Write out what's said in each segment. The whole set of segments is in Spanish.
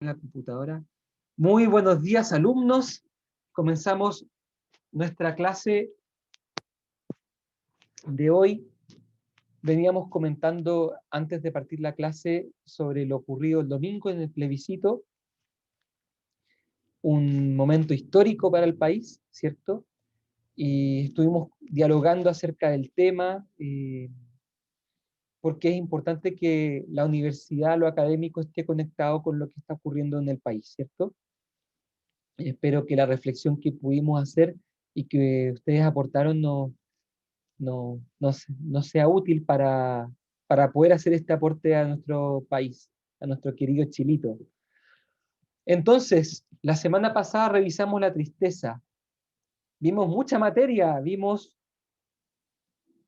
la computadora. Muy buenos días, alumnos. Comenzamos nuestra clase de hoy. Veníamos comentando antes de partir la clase sobre lo ocurrido el domingo en el plebiscito, un momento histórico para el país, ¿cierto? Y estuvimos dialogando acerca del tema, porque es importante que la universidad, lo académico, esté conectado con lo que está ocurriendo en el país, ¿cierto? Espero que la reflexión que pudimos hacer y que ustedes aportaron no sea útil para poder hacer este aporte a nuestro país, a nuestro querido Chilito. Entonces, la semana pasada revisamos la tristeza. Vimos mucha materia, vimos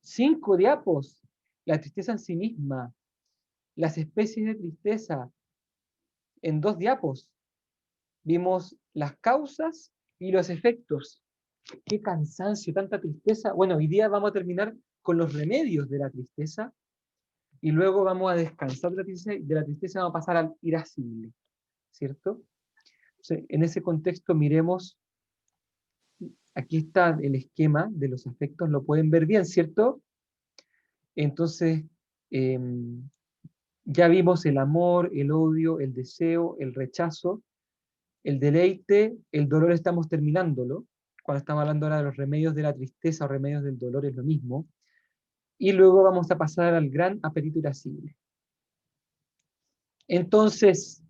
5 diapos. La tristeza en sí misma, las especies de tristeza en 2 diapos. Vimos las causas y los efectos. Qué cansancio, tanta tristeza. Bueno, hoy día vamos a terminar con los remedios de la tristeza y luego vamos a descansar de la tristeza vamos a pasar al irascible, ¿cierto? Entonces, en ese contexto miremos, aquí está el esquema de los afectos, lo pueden ver bien, ¿cierto? Entonces, eh, ya vimos el amor, el odio, el deseo, el rechazo, el deleite, el dolor estamos terminándolo. Cuando estamos hablando ahora de los remedios de la tristeza o remedios del dolor es lo mismo. Y luego vamos a pasar al gran apetito irascible. Entonces,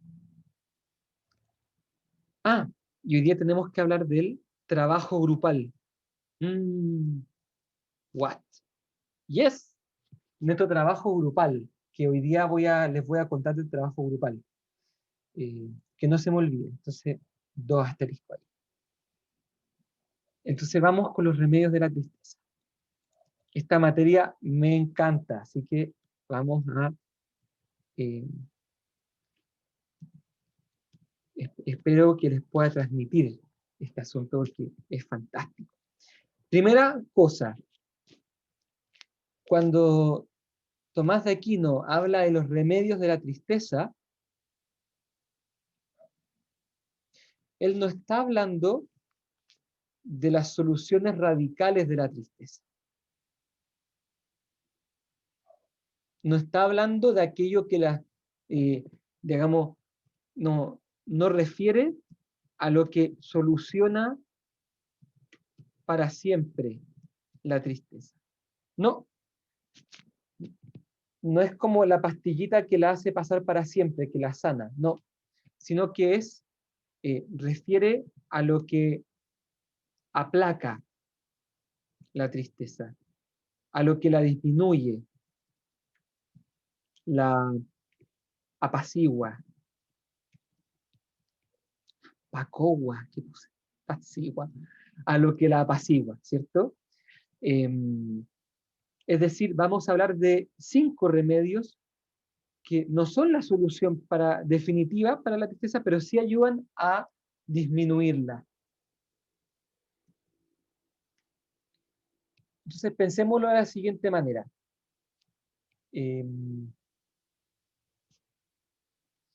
y hoy día tenemos que hablar del trabajo grupal. Mm, what? Yes, nuestro trabajo grupal, que hoy día les voy a contar del trabajo grupal. Que no se me olvide. Entonces, 2 asteriscos ahí. Entonces vamos con los remedios de la tristeza. Esta materia me encanta, así que vamos a... eh, espero que les pueda transmitir este asunto porque es fantástico. Primera cosa, cuando Tomás de Aquino habla de los remedios de la tristeza, él no está hablando de las soluciones radicales de la tristeza. No está hablando de aquello que digamos, no refiere a lo que soluciona para siempre la tristeza. No, no es como la pastillita que la hace pasar para siempre, que la sana, no, sino que refiere a lo que aplaca la tristeza, a lo que la disminuye, la apacigua, pacogua, ¿qué puse? Apacigua, a lo que la apacigua, ¿cierto? Es decir, vamos a hablar de 5 remedios que no son la solución definitiva para la tristeza, pero sí ayudan a disminuirla. Entonces pensémoslo de la siguiente manera.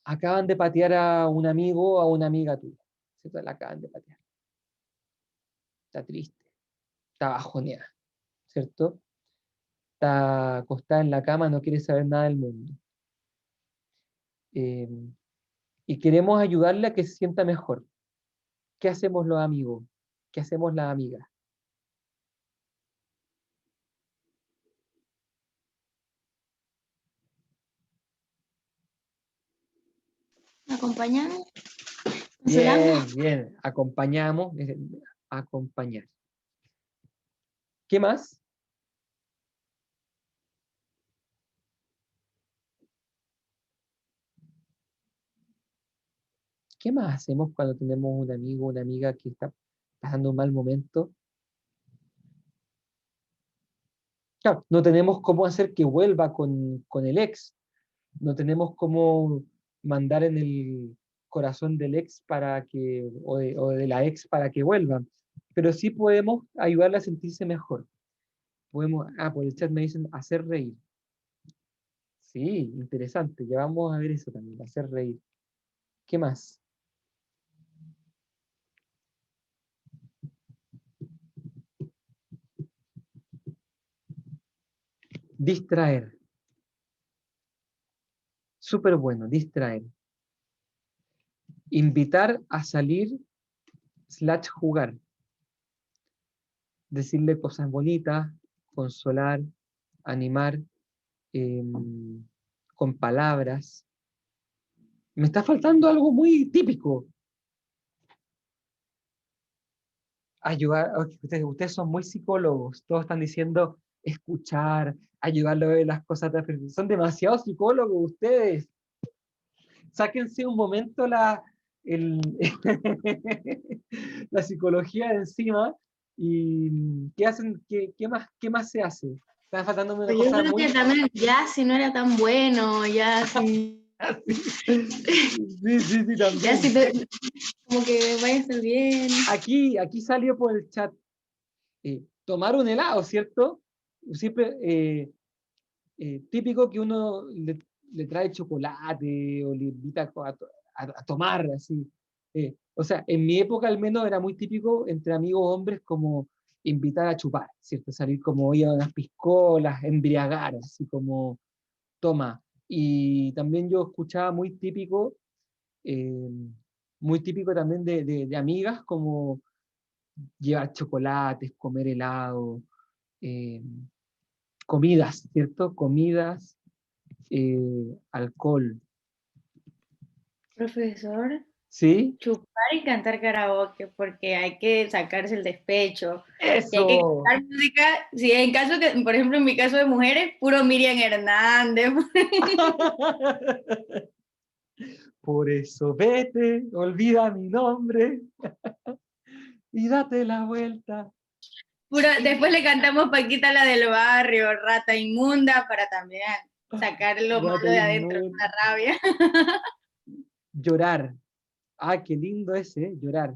Acaban de patear a un amigo o a una amiga tuya, ¿cierto? La acaban de patear. Está triste, está bajoneada, ¿cierto? Está acostada en la cama, no quiere saber nada del mundo. Eh, y queremos ayudarle a que se sienta mejor. ¿Qué hacemos los amigos? ¿Qué hacemos las amigas? Acompañamos, consolamos. Bien, bien. Acompañamos, acompañar. ¿Qué más? ¿Qué más hacemos cuando tenemos un amigo o una amiga que está pasando un mal momento? Claro, no tenemos cómo hacer que vuelva con el ex. No tenemos cómo mandar en el corazón del ex o de la ex para que vuelvan. Pero sí podemos ayudarla a sentirse mejor. Por el chat me dicen hacer reír. Sí, interesante. Ya vamos a ver eso también, hacer reír. ¿Qué más? Distraer. Súper bueno, distraer. Invitar a salir / jugar. Decirle cosas bonitas, consolar, animar, con palabras. Me está faltando algo muy típico. Ayudar, ustedes son muy psicólogos, todos están diciendo escuchar, ayudarlo a ver las cosas de la perspectiva. Son demasiado psicólogos ustedes. Sáquense un momento el, la psicología de encima y ¿qué hacen? ¿Qué más se hace? Están faltando una Pero yo cosa creo muy... que también ya si no era tan bueno, ya si, Sí, ya también. si como que vaya a estar bien. Aquí salió por el chat. Tomar un helado, ¿cierto? Siempre típico que uno le trae chocolate o le invita a tomar, así. O sea, en mi época al menos era muy típico entre amigos hombres como invitar a chupar, ¿cierto? Salir como ir a unas piscolas, embriagar, así como toma. Y también yo escuchaba eh, muy típico también de amigas como llevar chocolates, comer helado, eh, comidas, ¿cierto? Comidas, alcohol, Profesor, ¿sí? chupar y cantar karaoke, porque hay que sacarse el despecho. Y hay que ¡Eso! cantar música, si en caso que, por ejemplo, en mi caso de mujeres, puro Miriam Hernández. Por eso vete, olvida mi nombre y date la vuelta. Después le cantamos Paquita la del barrio, Rata Inmunda, para también sacar lo Rata malo de adentro, inmunda. la rabia. Llorar. Ah, qué lindo ese, llorar.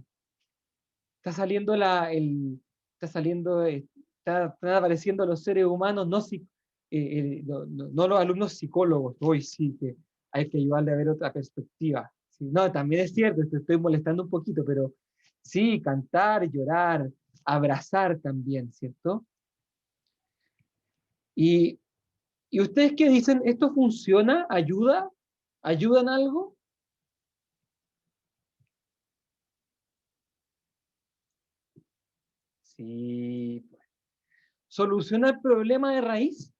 Está saliendo está saliendo, están apareciendo los seres humanos, no los alumnos psicólogos. Hoy sí que hay que ayudarle a ver otra perspectiva. Sí, no, también es cierto, te estoy molestando un poquito, pero sí, cantar, llorar, abrazar también, ¿cierto? Y, ¿y ustedes qué dicen? ¿Esto funciona? ¿Ayuda? ¿Ayuda en algo? Sí. ¿Soluciona el problema de raíz?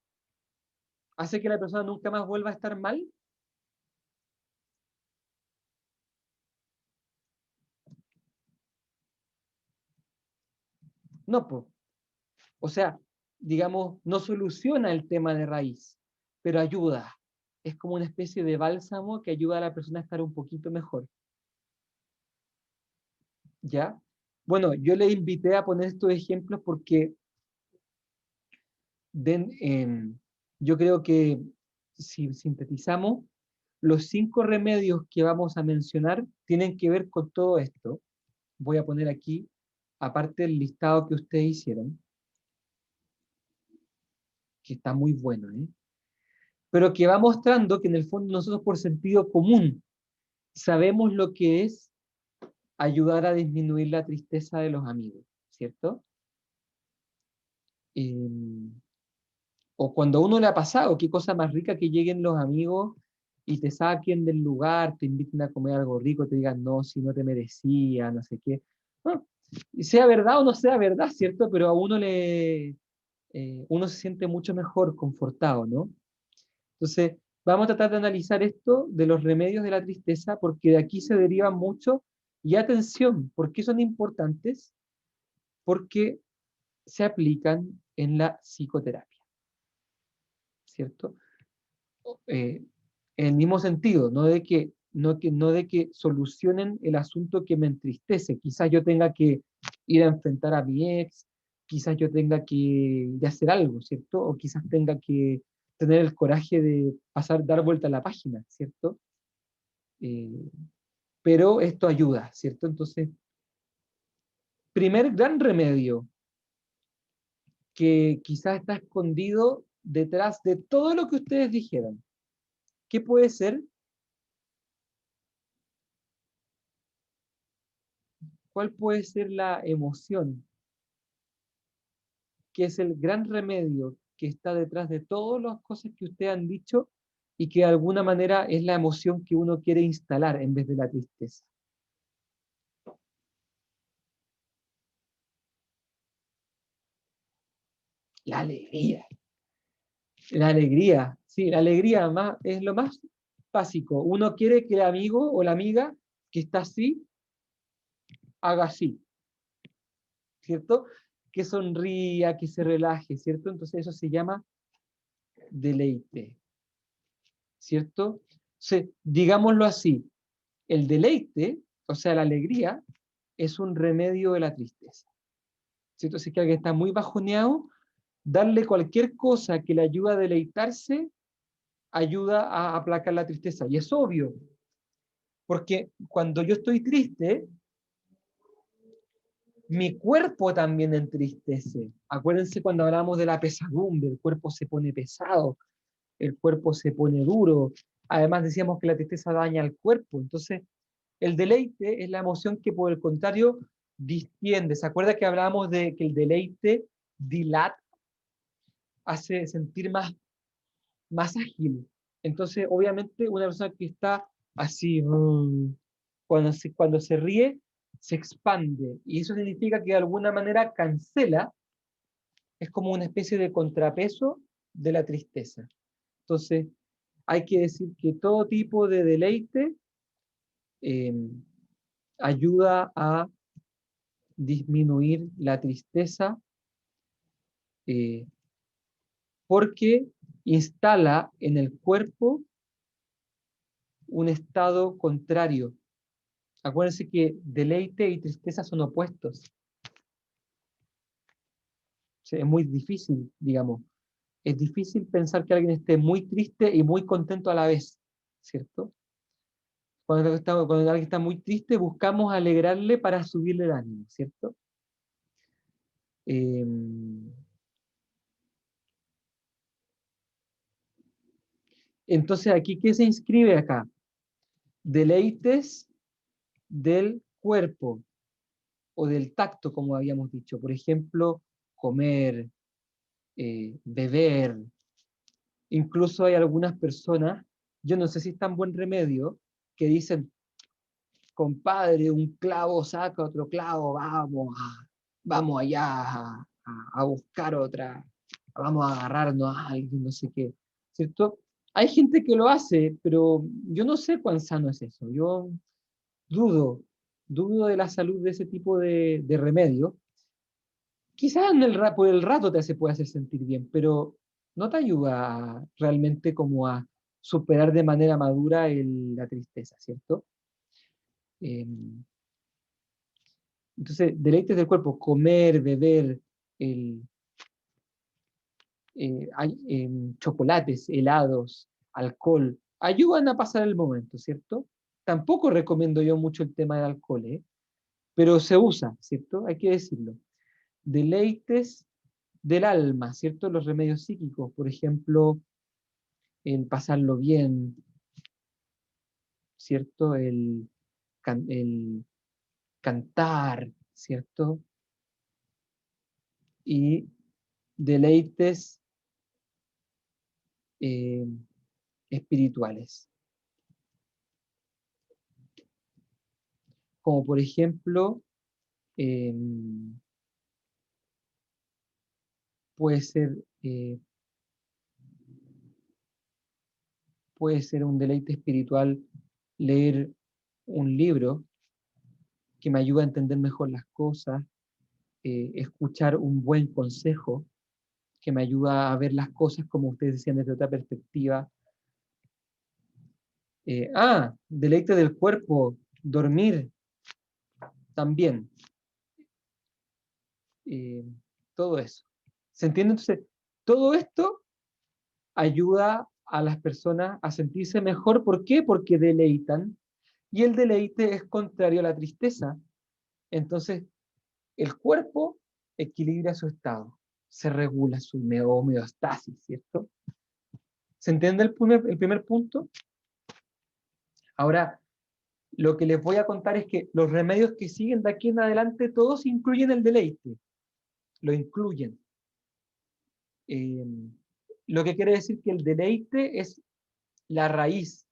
¿Hace que la persona nunca más vuelva a estar mal? No, pues. O sea, digamos, no soluciona el tema de raíz, pero ayuda. Es como una especie de bálsamo que ayuda a la persona a estar un poquito mejor. ¿Ya? Bueno, yo le invité a poner estos ejemplos porque yo creo que si sintetizamos, los 5 remedios que vamos a mencionar tienen que ver con todo esto. Voy a poner aquí, aparte del listado que ustedes hicieron, que está muy bueno, ¿eh? Pero que va mostrando que en el fondo nosotros por sentido común sabemos lo que es ayudar a disminuir la tristeza de los amigos, ¿cierto? Eh, o cuando a uno le ha pasado, qué cosa más rica que lleguen los amigos y te saquen del lugar, te inviten a comer algo rico, te digan, no, si no te merecía, no sé qué. No, y sea verdad o no sea verdad, ¿cierto? Pero a uno se siente mucho mejor, confortado, ¿no? Entonces, vamos a tratar de analizar esto de los remedios de la tristeza, porque de aquí se derivan mucho. Y atención, ¿por qué son importantes? Porque se aplican en la psicoterapia, ¿cierto? En el mismo sentido, no de que solucionen el asunto que me entristece. Quizás yo tenga que ir a enfrentar a mi ex, quizás yo tenga que hacer algo, ¿cierto? O quizás tenga que tener el coraje de dar vuelta a la página, ¿cierto? Eh, pero esto ayuda, ¿cierto? Entonces, primer gran remedio que quizás está escondido detrás de todo lo que ustedes dijeron. ¿Qué puede ser? ¿Cuál puede ser la emoción que es el gran remedio que está detrás de todas las cosas que ustedes han dicho y que de alguna manera es la emoción que uno quiere instalar en vez de la tristeza? La alegría. La alegría, sí, la alegría más, es lo más básico. Uno quiere que el amigo o la amiga que está así, haga así, ¿cierto? Que sonría, que se relaje, ¿cierto? Entonces eso se llama deleite, ¿cierto? Digámoslo así, el deleite, o sea, la alegría, es un remedio de la tristeza, ¿cierto? Si es que alguien está muy bajoneado, darle cualquier cosa que le ayude a deleitarse, ayuda a aplacar la tristeza. Y es obvio, porque cuando yo estoy triste, mi cuerpo también entristece. Acuérdense cuando hablamos de la pesadumbre, el cuerpo se pone pesado, el cuerpo se pone duro. Además decíamos que la tristeza daña al cuerpo. Entonces, el deleite es la emoción que por el contrario distiende. ¿Se acuerda que hablábamos de que el deleite dilata, hace sentir más ágil? Entonces, obviamente, una persona que está así, cuando se ríe, se expande. Y eso significa que de alguna manera cancela, es como una especie de contrapeso de la tristeza. Entonces, hay que decir que todo tipo de deleite eh, ayuda a disminuir la tristeza eh, porque instala en el cuerpo un estado contrario. Acuérdense que deleite y tristeza son opuestos. O sea, es muy difícil, digamos. Es difícil pensar que alguien esté muy triste y muy contento a la vez, ¿cierto? Cuando alguien está muy triste, buscamos alegrarle para subirle el ánimo, ¿cierto? Eh, entonces, aquí, ¿qué se inscribe acá? Deleites del cuerpo o del tacto, como habíamos dicho. Por ejemplo, comer, beber. Incluso hay algunas personas, yo no sé si es tan buen remedio, que dicen, compadre, un clavo saca otro clavo, vamos allá a buscar otra, vamos a agarrarnos a alguien, no sé qué, ¿cierto? Hay gente que lo hace, pero yo no sé cuán sano es eso. Yo dudo, dudo de la salud de ese tipo de remedio. Quizás por el rato puede hacer sentir bien, pero no te ayuda realmente como a superar de manera madura la tristeza, ¿cierto? Em, Entonces, deleites del cuerpo, comer, beber, el, chocolates, helados, alcohol, ayudan a pasar el momento, ¿cierto? Tampoco recomiendo yo mucho el tema del alcohol, ¿eh? Pero se usa, ¿cierto? Hay que decirlo. Deleites del alma, ¿cierto? Los remedios psíquicos, por ejemplo, el pasarlo bien, ¿cierto? El cantar, ¿cierto? Y deleites eh, espirituales, como por ejemplo, eh, puede ser, eh, puede ser un deleite espiritual leer un libro que me ayuda a entender mejor las cosas, escuchar un buen consejo que me ayuda a ver las cosas como ustedes decían desde otra perspectiva. Deleite del cuerpo, dormir también, eh, todo eso. ¿Se entiende? Entonces, todo esto ayuda a las personas a sentirse mejor. ¿Por qué? Porque deleitan. Y el deleite es contrario a la tristeza. Entonces, el cuerpo equilibra su estado, se regula su homeostasis, ¿cierto? ¿Se entiende el primer punto? Ahora, lo que les voy a contar es que los remedios que siguen de aquí en adelante, todos incluyen el deleite. Lo incluyen. Lo que quiere decir que el deleite es la raíz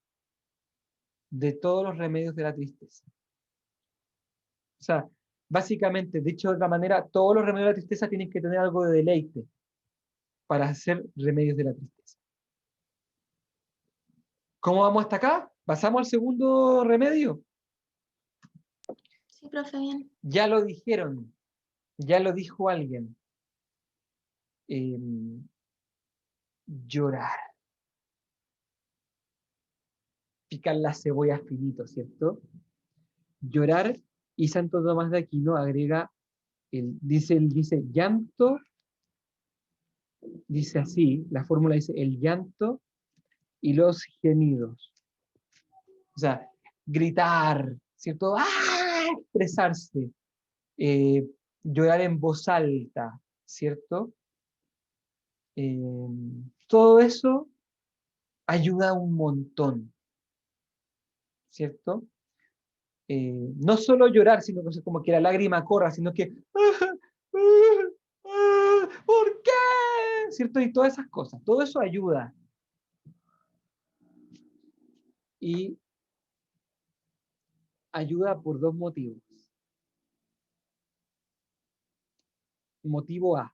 de todos los remedios de la tristeza. O sea, básicamente, dicho de otra manera, todos los remedios de la tristeza tienen que tener algo de deleite para hacer remedios de la tristeza. ¿Cómo vamos hasta acá? ¿Pasamos al segundo remedio? Sí, profe, bien. Ya lo dijeron, ya lo dijo alguien. Llorar. Picar las cebollas finito, ¿cierto? Llorar, y Santo Tomás de Aquino agrega, dice llanto, dice así, la fórmula dice el llanto y los gemidos. O sea, gritar, ¿cierto? ¡Ah! Expresarse, llorar en voz alta, ¿cierto? Todo eso ayuda un montón, ¿cierto? No solo llorar, sino que como que la lágrima corra, sino que ¿por qué? ¿Cierto? Y todas esas cosas, todo eso ayuda. Y ayuda por dos motivos. Motivo A.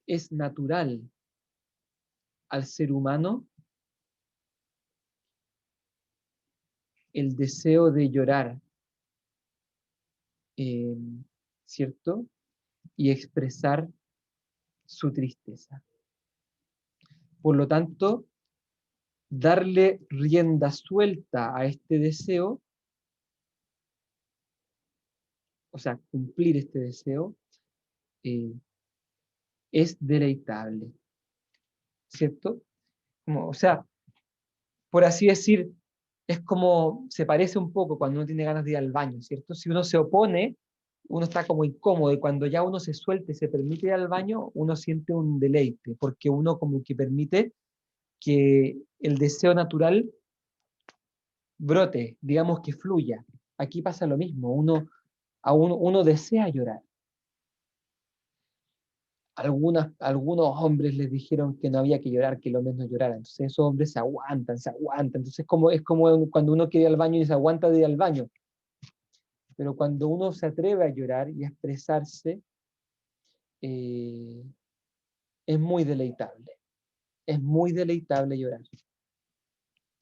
Es natural al ser humano el deseo de llorar, ¿cierto? Y expresar su tristeza. Por lo tanto, darle rienda suelta a este deseo, o sea, cumplir este deseo, es deleitable, ¿cierto? O sea, por así decir, es como, se parece un poco cuando uno tiene ganas de ir al baño, ¿cierto? Si uno se opone, uno está como incómodo, y cuando ya uno se suelta y se permite ir al baño, uno siente un deleite, porque uno como que permite que el deseo natural brote, digamos que fluya. Aquí pasa lo mismo, uno desea llorar. Algunos hombres les dijeron que no había que llorar, que lo menos lloraran. Entonces esos hombres se aguantan, se aguantan. Entonces es como cuando uno quiere ir al baño y se aguanta de ir al baño. Pero cuando uno se atreve a llorar y a expresarse, eh, es muy deleitable. Es muy deleitable llorar.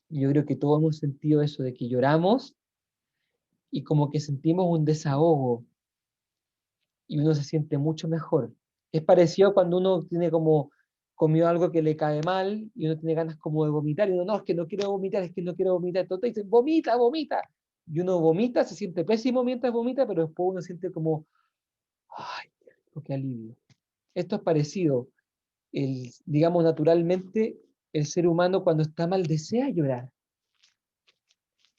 Yo creo que todos hemos sentido eso de que lloramos y como que sentimos un desahogo y uno se siente mucho mejor. Es parecido cuando uno tiene como comió algo que le cae mal y uno tiene ganas como de vomitar y uno, no, es que no quiero vomitar, es que no quiero vomitar. Entonces dice, vomita, vomita. Y uno vomita, se siente pésimo mientras vomita, pero después uno siente como, ay, qué alivio. Esto es parecido. Digamos, naturalmente, el ser humano cuando está mal desea llorar.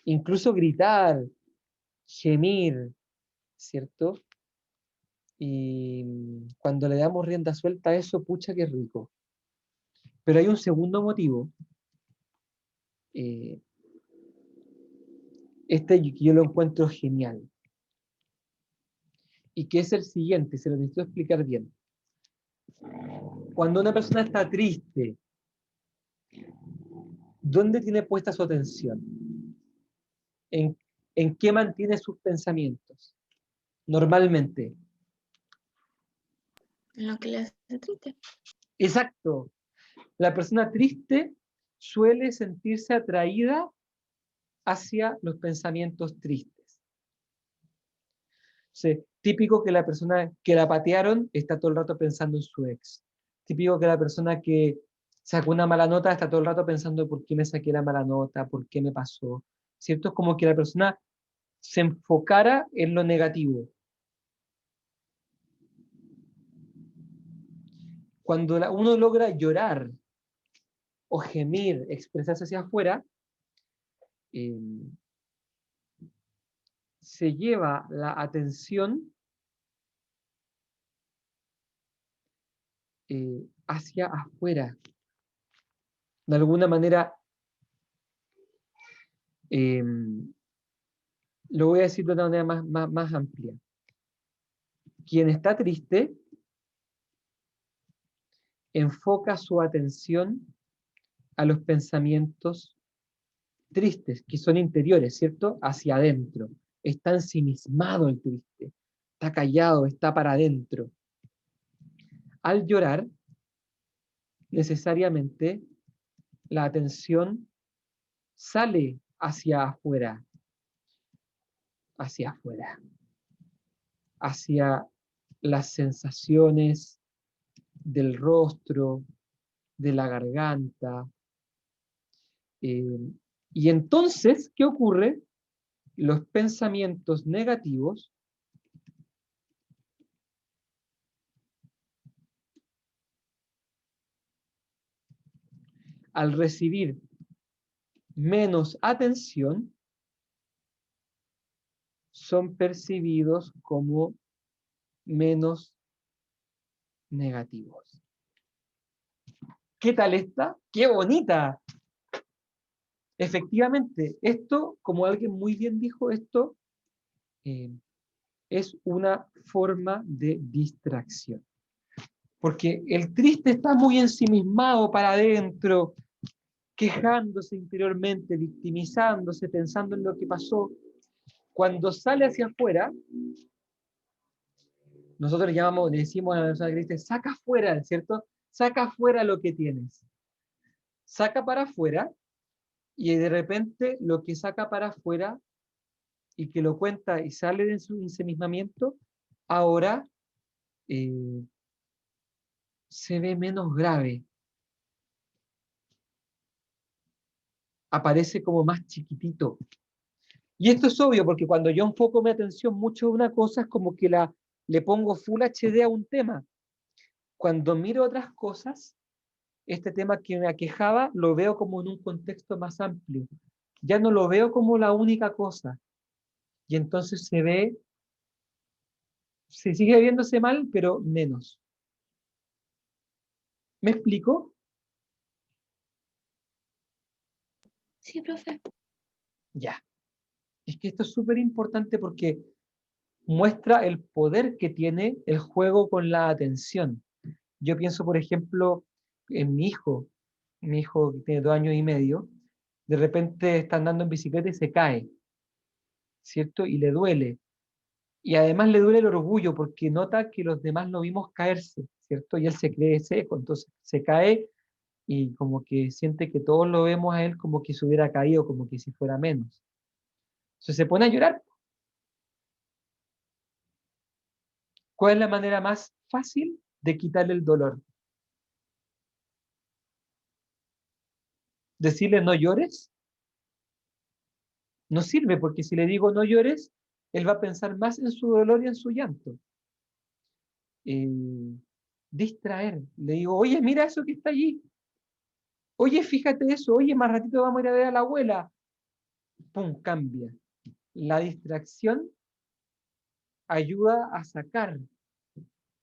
Incluso gritar, gemir, ¿cierto? Y cuando le damos rienda suelta a eso, pucha, qué rico. Pero hay un segundo motivo, eh, que yo lo encuentro genial, y que es el siguiente, se lo necesito explicar bien. Cuando una persona está triste, ¿dónde tiene puesta su atención? ¿En, en qué mantiene sus pensamientos? Normalmente. En lo que le hace triste. Exacto. La persona triste suele sentirse atraída hacia los pensamientos tristes. Sí, típico que la persona que la patearon está todo el rato pensando en su ex. Típico que la persona que sacó una mala nota está todo el rato pensando por qué me saqué la mala nota, por qué me pasó. ¿Cierto? Es como que la persona se enfocara en lo negativo. Cuando uno logra llorar o gemir, expresarse hacia afuera, eh, se lleva la atención hacia afuera. De alguna manera, lo voy a decir de una manera más amplia. Quien está triste enfoca su atención a los pensamientos tristes, que son interiores, ¿cierto? Hacia adentro. Está ensimismado el triste. Está callado, está para adentro. Al llorar, necesariamente la atención sale hacia afuera, hacia las sensaciones del rostro, de la garganta. Y entonces, ¿qué ocurre? Los pensamientos negativos al recibir menos atención son percibidos como menos negativos. ¿Qué tal esta? ¡Qué bonita! Efectivamente, esto, como alguien muy bien dijo, esto es una forma de distracción. Porque el triste está muy ensimismado para adentro, quejándose interiormente, victimizándose, pensando en lo que pasó. Cuando sale hacia afuera, nosotros le decimos a la persona triste, saca afuera, ¿cierto? Saca afuera lo que tienes. Saca para afuera, y de repente lo que saca para afuera y que lo cuenta y sale de su ensimismamiento, ahora se ve menos grave. Aparece como más chiquitito. Y esto es obvio porque cuando yo enfoco mi atención mucho en una cosa es como que le pongo Full HD a un tema. Cuando miro otras cosas, este tema que me aquejaba lo veo como en un contexto más amplio. Ya no lo veo como la única cosa. Y entonces se sigue viéndose mal, pero menos. ¿Me explico? Sí, profe. Ya. Es que esto es súper importante porque muestra el poder que tiene el juego con la atención. Yo pienso, por ejemplo, en mi hijo que tiene 2 años y medio, de repente está andando en bicicleta y se cae, ¿cierto? Y le duele. Y además le duele el orgullo porque nota que los demás lo vimos caerse, ¿cierto? Y él se cree seco, entonces se cae y como que siente que todos lo vemos a él como que se hubiera caído, como que si fuera menos. Entonces se pone a llorar. ¿Cuál es la manera más fácil de quitarle el dolor? Decirle no llores no sirve, porque si le digo no llores, él va a pensar más en su dolor y en su llanto. Distraer. Le digo, oye, mira eso que está allí. Oye, fíjate eso. Oye, más ratito vamos a ir a ver a la abuela. Pum, cambia. La distracción ayuda a sacar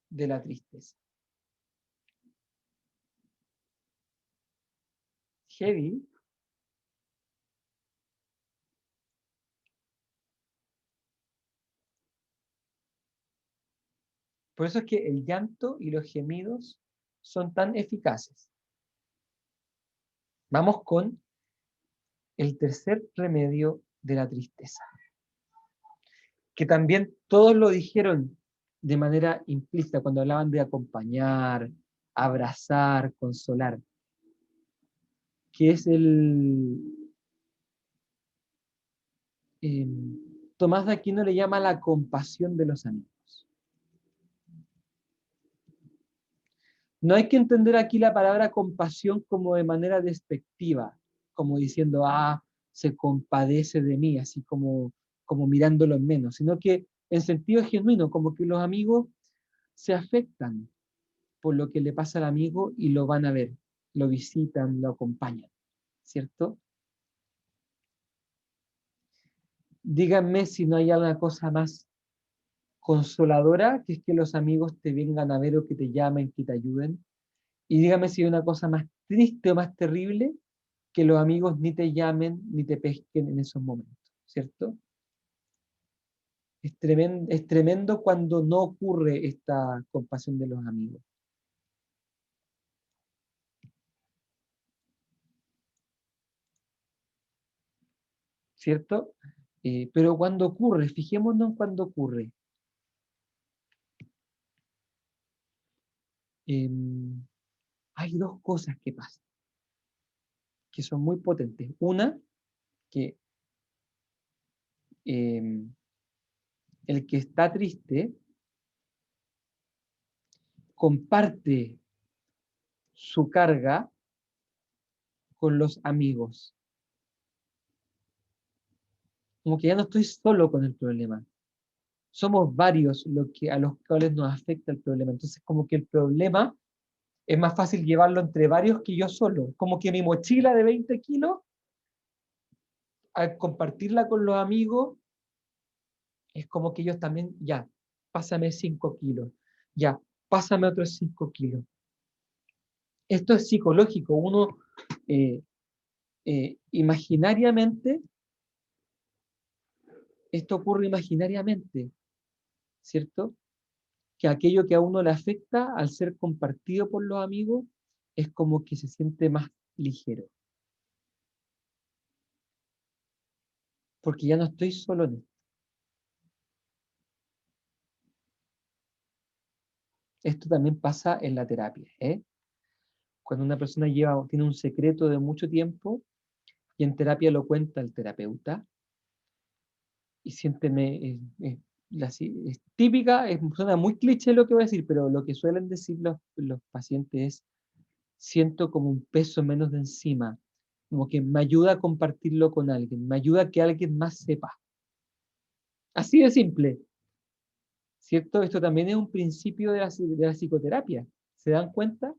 de la tristeza. Heavy. Por eso es que el llanto y los gemidos son tan eficaces. Vamos con el tercer remedio de la tristeza, que también todos lo dijeron de manera implícita cuando hablaban de acompañar, abrazar, consolar, que es eh, Tomás de Aquino le llama la compasión de los amigos. No hay que entender aquí la palabra compasión como de manera despectiva, como diciendo, se compadece de mí, así como mirándolo en menos, sino que en sentido genuino, como que los amigos se afectan por lo que le pasa al amigo y lo van a ver, lo visitan, lo acompañan, ¿cierto? Díganme si no hay alguna cosa más consoladora, que es que los amigos te vengan a ver o que te llamen, que te ayuden. Y dígame si hay una cosa más triste o más terrible que los amigos ni te llamen ni te pesquen en esos momentos, ¿cierto? Es tremendo cuando no ocurre esta compasión de los amigos. ¿Cierto? Pero cuando ocurre, fijémonos en cuando ocurre. Hay dos cosas que pasan, que son muy potentes. Una, que el que está triste comparte su carga con los amigos. Como que ya no estoy solo con el problema. Somos varios a los cuales nos afecta el problema. Entonces, como que el problema es más fácil llevarlo entre varios que yo solo. Como que mi mochila de 20 kilos, al compartirla con los amigos, es como que ellos también, ya, pásame 5 kilos, ya, pásame otros 5 kilos. Esto es psicológico. Uno imaginariamente, esto ocurre imaginariamente, ¿cierto? Que aquello que a uno le afecta al ser compartido por los amigos es como que se siente más ligero. Porque ya no estoy solo en esto. Esto también pasa en la terapia, ¿eh? Cuando una persona tiene un secreto de mucho tiempo y en terapia lo cuenta el terapeuta y siénteme, es típica, suena muy cliché lo que voy a decir, pero lo que suelen decir los pacientes es, siento como un peso menos de encima, como que me ayuda a compartirlo con alguien, me ayuda a que alguien más sepa. Así de simple, ¿cierto? Esto también es un principio de la psicoterapia. ¿Se dan cuenta?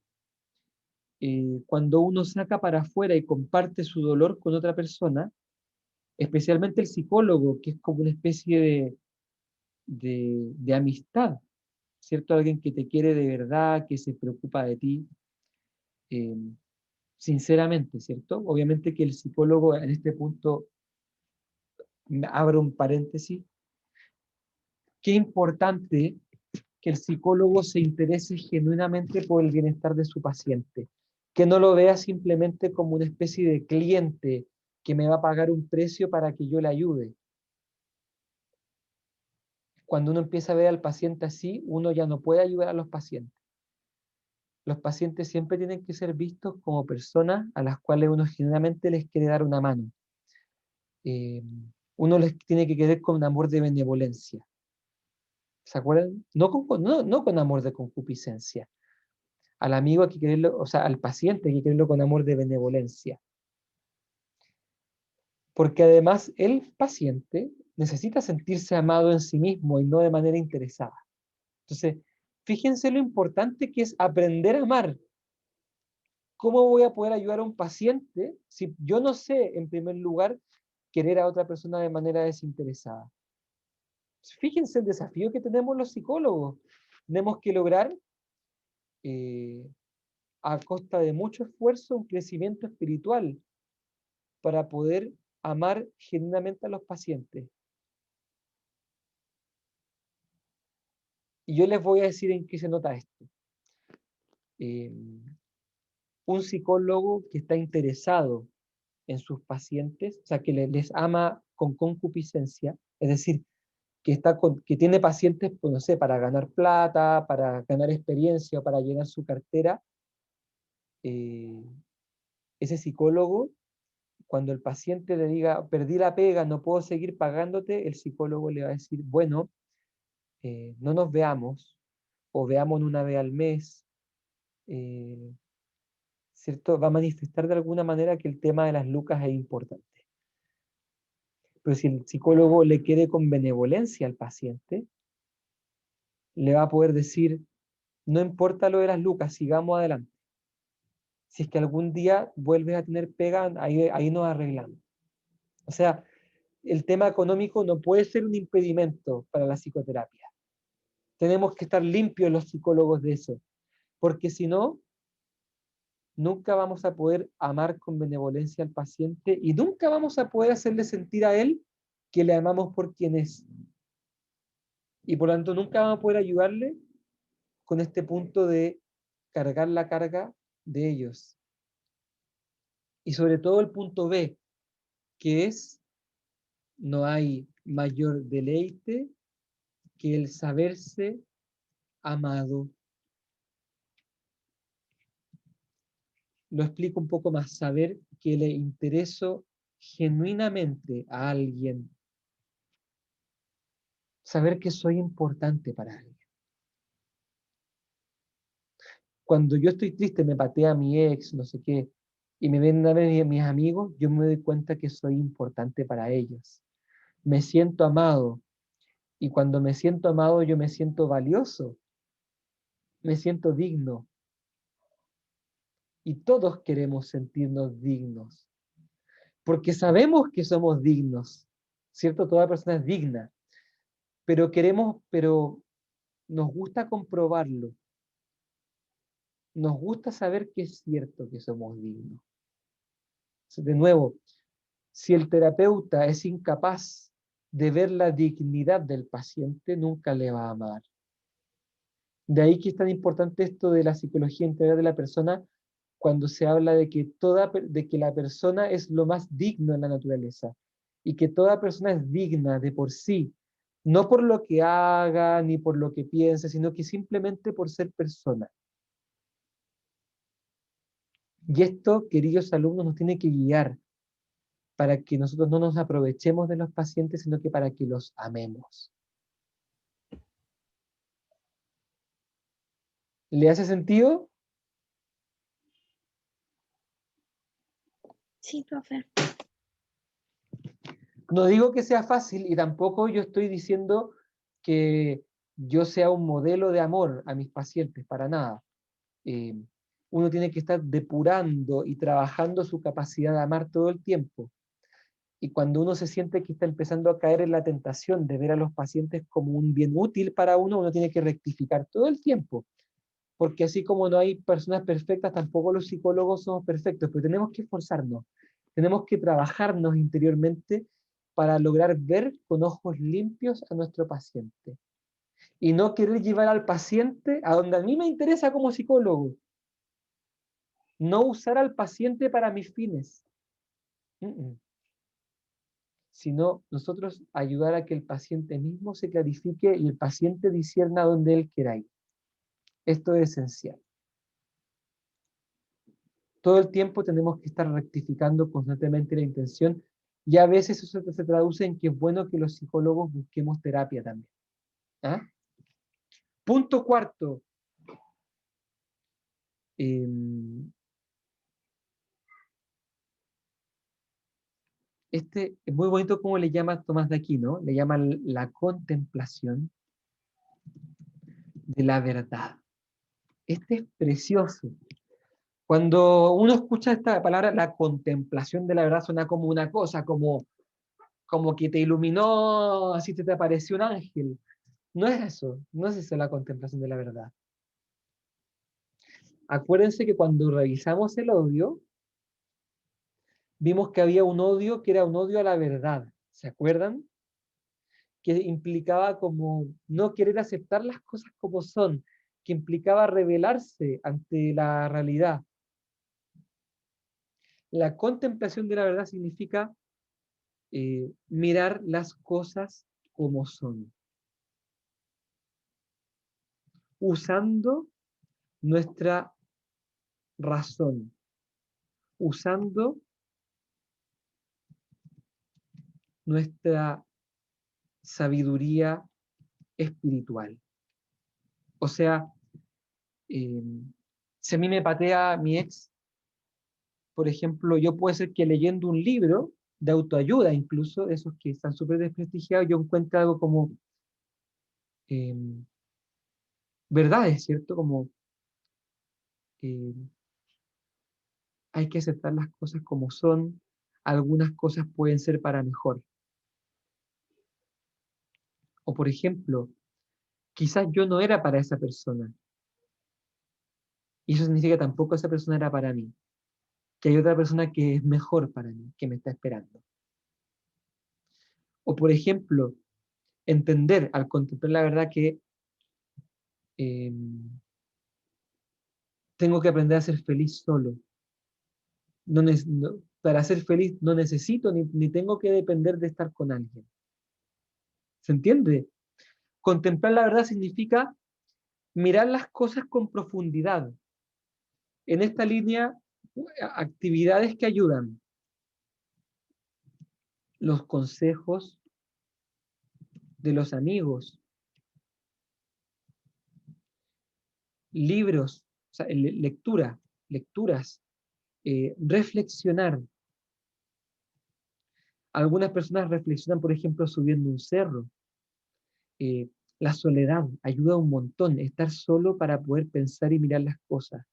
Cuando uno saca para afuera y comparte su dolor con otra persona, especialmente el psicólogo, que es como una especie de amistad, ¿cierto? Alguien que te quiere de verdad, que se preocupa de ti, eh, sinceramente, ¿cierto? Obviamente que el psicólogo en este punto, abro un paréntesis, qué importante que el psicólogo se interese genuinamente por el bienestar de su paciente, que no lo vea simplemente como una especie de cliente que me va a pagar un precio para que yo le ayude. Cuando uno empieza a ver al paciente así, uno ya no puede ayudar a los pacientes. Los pacientes siempre tienen que ser vistos como personas a las cuales uno genuinamente les quiere dar una mano. Eh, Uno les tiene que querer con un amor de benevolencia. ¿Se acuerdan? No con amor de concupiscencia. Al amigo hay que quererlo, o sea, al paciente hay que quererlo con amor de benevolencia. Porque además el paciente necesita sentirse amado en sí mismo y no de manera interesada. Entonces, fíjense lo importante que es aprender a amar. ¿Cómo voy a poder ayudar a un paciente si yo no sé, en primer lugar, querer a otra persona de manera desinteresada? Fíjense el desafío que tenemos los psicólogos. Tenemos que lograr, eh, a costa de mucho esfuerzo, un crecimiento espiritual para poder amar genuinamente a los pacientes. Y yo les voy a decir en qué se nota esto. Eh, un psicólogo que está interesado en sus pacientes, o sea, que les ama con concupiscencia, es decir, que tiene pacientes, pues, no sé, para ganar plata, para ganar experiencia, para llenar su cartera, eh, ese psicólogo, cuando el paciente le diga, perdí la pega, no puedo seguir pagándote, el psicólogo le va a decir, bueno, no nos veamos, o veámonos una vez al mes, eh, ¿cierto? Va a manifestar de alguna manera que el tema de las lucas es importante. Pero si el psicólogo le quiere con benevolencia al paciente, le va a poder decir, no importa lo de las lucas, sigamos adelante. Si es que algún día vuelves a tener pega, ahí nos arreglamos. O sea, el tema económico no puede ser un impedimento para la psicoterapia. Tenemos que estar limpios los psicólogos de eso, porque si no, nunca vamos a poder amar con benevolencia al paciente y nunca vamos a poder hacerle sentir a él que le amamos por quien es. Y por lo tanto nunca vamos a poder ayudarle con este punto de cargar la carga de ellos. Y sobre todo el punto B, que es, no hay mayor deleite que el saberse amado. Lo explico un poco más, saber que le intereso genuinamente a alguien. Saber que soy importante para alguien. Cuando yo estoy triste, me patea mi ex, no sé qué, y me ven a ver mis amigos, yo me doy cuenta que soy importante para ellos. Me siento amado, y cuando me siento amado, yo me siento valioso, me siento digno, y todos queremos sentirnos dignos, porque sabemos que somos dignos, ¿cierto? Toda persona es digna, pero nos gusta comprobarlo, nos gusta saber que es cierto que somos dignos. De nuevo, si el terapeuta es incapaz de ver la dignidad del paciente, nunca le va a amar. De ahí que es tan importante esto de la psicología integral de la persona cuando se habla de que, de que la persona es lo más digno en la naturaleza y que toda persona es digna de por sí, no por lo que haga ni por lo que piense, sino que simplemente por ser persona. Y esto, queridos alumnos, nos tiene que guiar para que nosotros no nos aprovechemos de los pacientes, sino que para que los amemos. ¿Le hace sentido? Sí, profe. No digo que sea fácil y tampoco yo estoy diciendo que yo sea un modelo de amor a mis pacientes, para nada. Eh, Uno tiene que estar depurando y trabajando su capacidad de amar todo el tiempo. Y cuando uno se siente que está empezando a caer en la tentación de ver a los pacientes como un bien útil para uno, uno tiene que rectificar todo el tiempo. Porque así como no hay personas perfectas, tampoco los psicólogos somos perfectos, pero tenemos que esforzarnos, tenemos que trabajarnos interiormente para lograr ver con ojos limpios a nuestro paciente. Y no querer llevar al paciente a donde a mí me interesa como psicólogo. No usar al paciente para mis fines. Sino nosotros ayudar a que el paciente mismo se clarifique y el paciente discierna donde él quiera ir. Esto es esencial. Todo el tiempo tenemos que estar rectificando constantemente la intención y a veces eso se traduce en que es bueno que los psicólogos busquemos terapia también. ¿Ah? Punto cuarto. Este es muy bonito como le llama Tomás de Aquino, le llama la contemplación de la verdad. Este es precioso. Cuando uno escucha esta palabra, la contemplación de la verdad, suena como una cosa, como que te iluminó, así te apareció un ángel. No es eso, no es eso la contemplación de la verdad. Acuérdense que cuando revisamos el odio, vimos que había un odio que era un odio a la verdad. ¿Se acuerdan? Que implicaba como no querer aceptar las cosas como son, que implicaba rebelarse ante la realidad. La contemplación de la verdad significa mirar las cosas como son, usando nuestra razón, usando nuestra sabiduría espiritual. O sea, eh, si a mí me patea mi ex, por ejemplo, yo puede ser que leyendo un libro de autoayuda, incluso esos que están súper desprestigiados, yo encuentro algo como eh, verdades, ¿cierto? Como eh, hay que aceptar las cosas como son, algunas cosas pueden ser para mejor. O por ejemplo, quizás yo no era para esa persona Y eso significa que tampoco esa persona era para mí, que hay otra persona que es mejor para mí, que me está esperando. O por ejemplo, entender al contemplar la verdad que eh, tengo que aprender a ser feliz solo. Para ser feliz no necesito ni tengo que depender de estar con alguien. ¿Se entiende? Contemplar la verdad significa mirar las cosas con profundidad. En esta línea, actividades que ayudan. Los consejos de los amigos. Libros, o sea, lecturas, reflexionar. Algunas personas reflexionan, por ejemplo, subiendo un cerro. La soledad ayuda un montón, estar solo para poder pensar y mirar las cosas.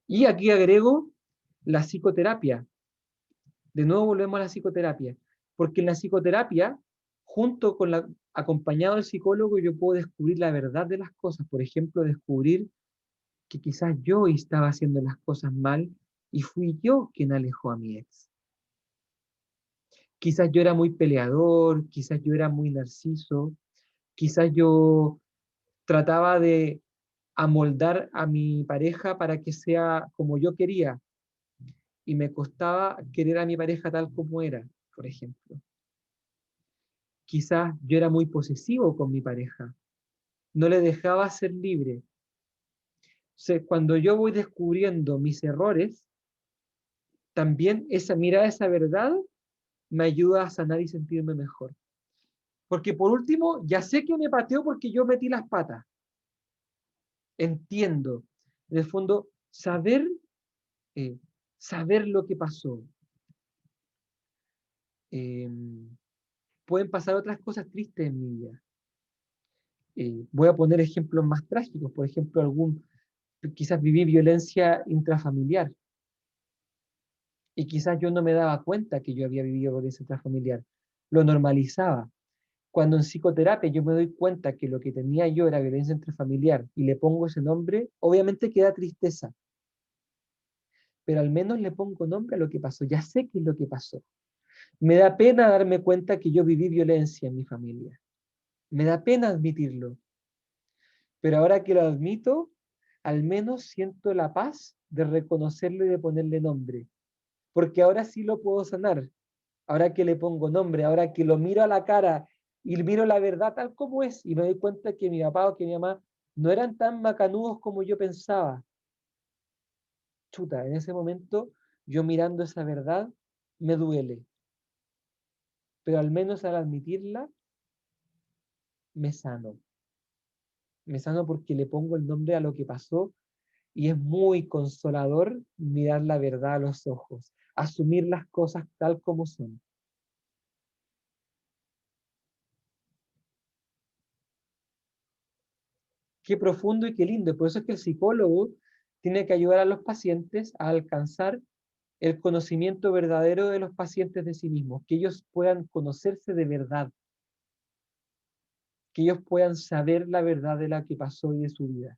Y aquí agrego la psicoterapia. De nuevo volvemos a la psicoterapia, porque en la psicoterapia, acompañado del psicólogo, yo puedo descubrir la verdad de las cosas. Por ejemplo, descubrir que quizás yo estaba haciendo las cosas mal y fui yo quien alejó a mi ex. Quizás yo era muy peleador, quizás yo era muy narciso, quizás yo trataba de amoldar a mi pareja para que sea como yo quería y me costaba querer a mi pareja tal como era, por ejemplo. Quizás yo era muy posesivo con mi pareja, no le dejaba ser libre. Entonces, cuando yo voy descubriendo mis errores, también esa verdad me ayuda a sanar y sentirme mejor. Porque por último, ya sé que me pateó porque yo metí las patas. Entiendo. En el fondo, eh, saber lo que pasó. Eh, Pueden pasar otras cosas tristes en mi vida. Voy a poner ejemplos más trágicos. Por ejemplo, quizás viví violencia intrafamiliar. Y quizás yo no me daba cuenta que yo había vivido violencia intrafamiliar. Lo normalizaba. Cuando en psicoterapia yo me doy cuenta que lo que tenía yo era violencia intrafamiliar y le pongo ese nombre, obviamente queda tristeza. Pero al menos le pongo nombre a lo que pasó. Ya sé qué es lo que pasó. Me da pena darme cuenta que yo viví violencia en mi familia. Me da pena admitirlo. Pero ahora que lo admito, al menos siento la paz de reconocerlo y de ponerle nombre. Porque ahora sí lo puedo sanar. Ahora que le pongo nombre, ahora que lo miro a la cara y miro la verdad tal como es y me doy cuenta que mi papá o que mi mamá no eran tan macanudos como yo pensaba. Chuta, en ese momento yo mirando esa verdad me duele. Pero al menos al admitirla, me sano. Me sano porque le pongo el nombre a lo que pasó y es muy consolador mirar la verdad a los ojos, asumir las cosas tal como son. Qué profundo y qué lindo. Por eso es que el psicólogo tiene que ayudar a los pacientes a alcanzar el conocimiento verdadero de los pacientes de sí mismos, que ellos puedan conocerse de verdad, que ellos puedan saber la verdad de la que pasó y de su vida.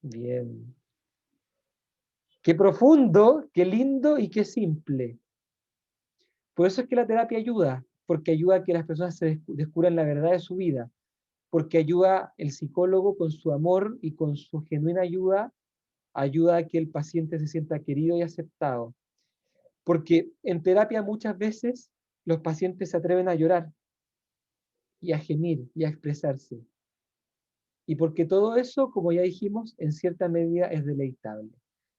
Bien. Qué profundo, qué lindo y qué simple. Por eso es que la terapia ayuda, porque ayuda a que las personas se descubran la verdad de su vida, porque ayuda el psicólogo con su amor y con su genuina ayuda a que el paciente se sienta querido y aceptado. Porque en terapia muchas veces los pacientes se atreven a llorar y a gemir y a expresarse. Y porque todo eso, como ya dijimos, en cierta medida es deleitable.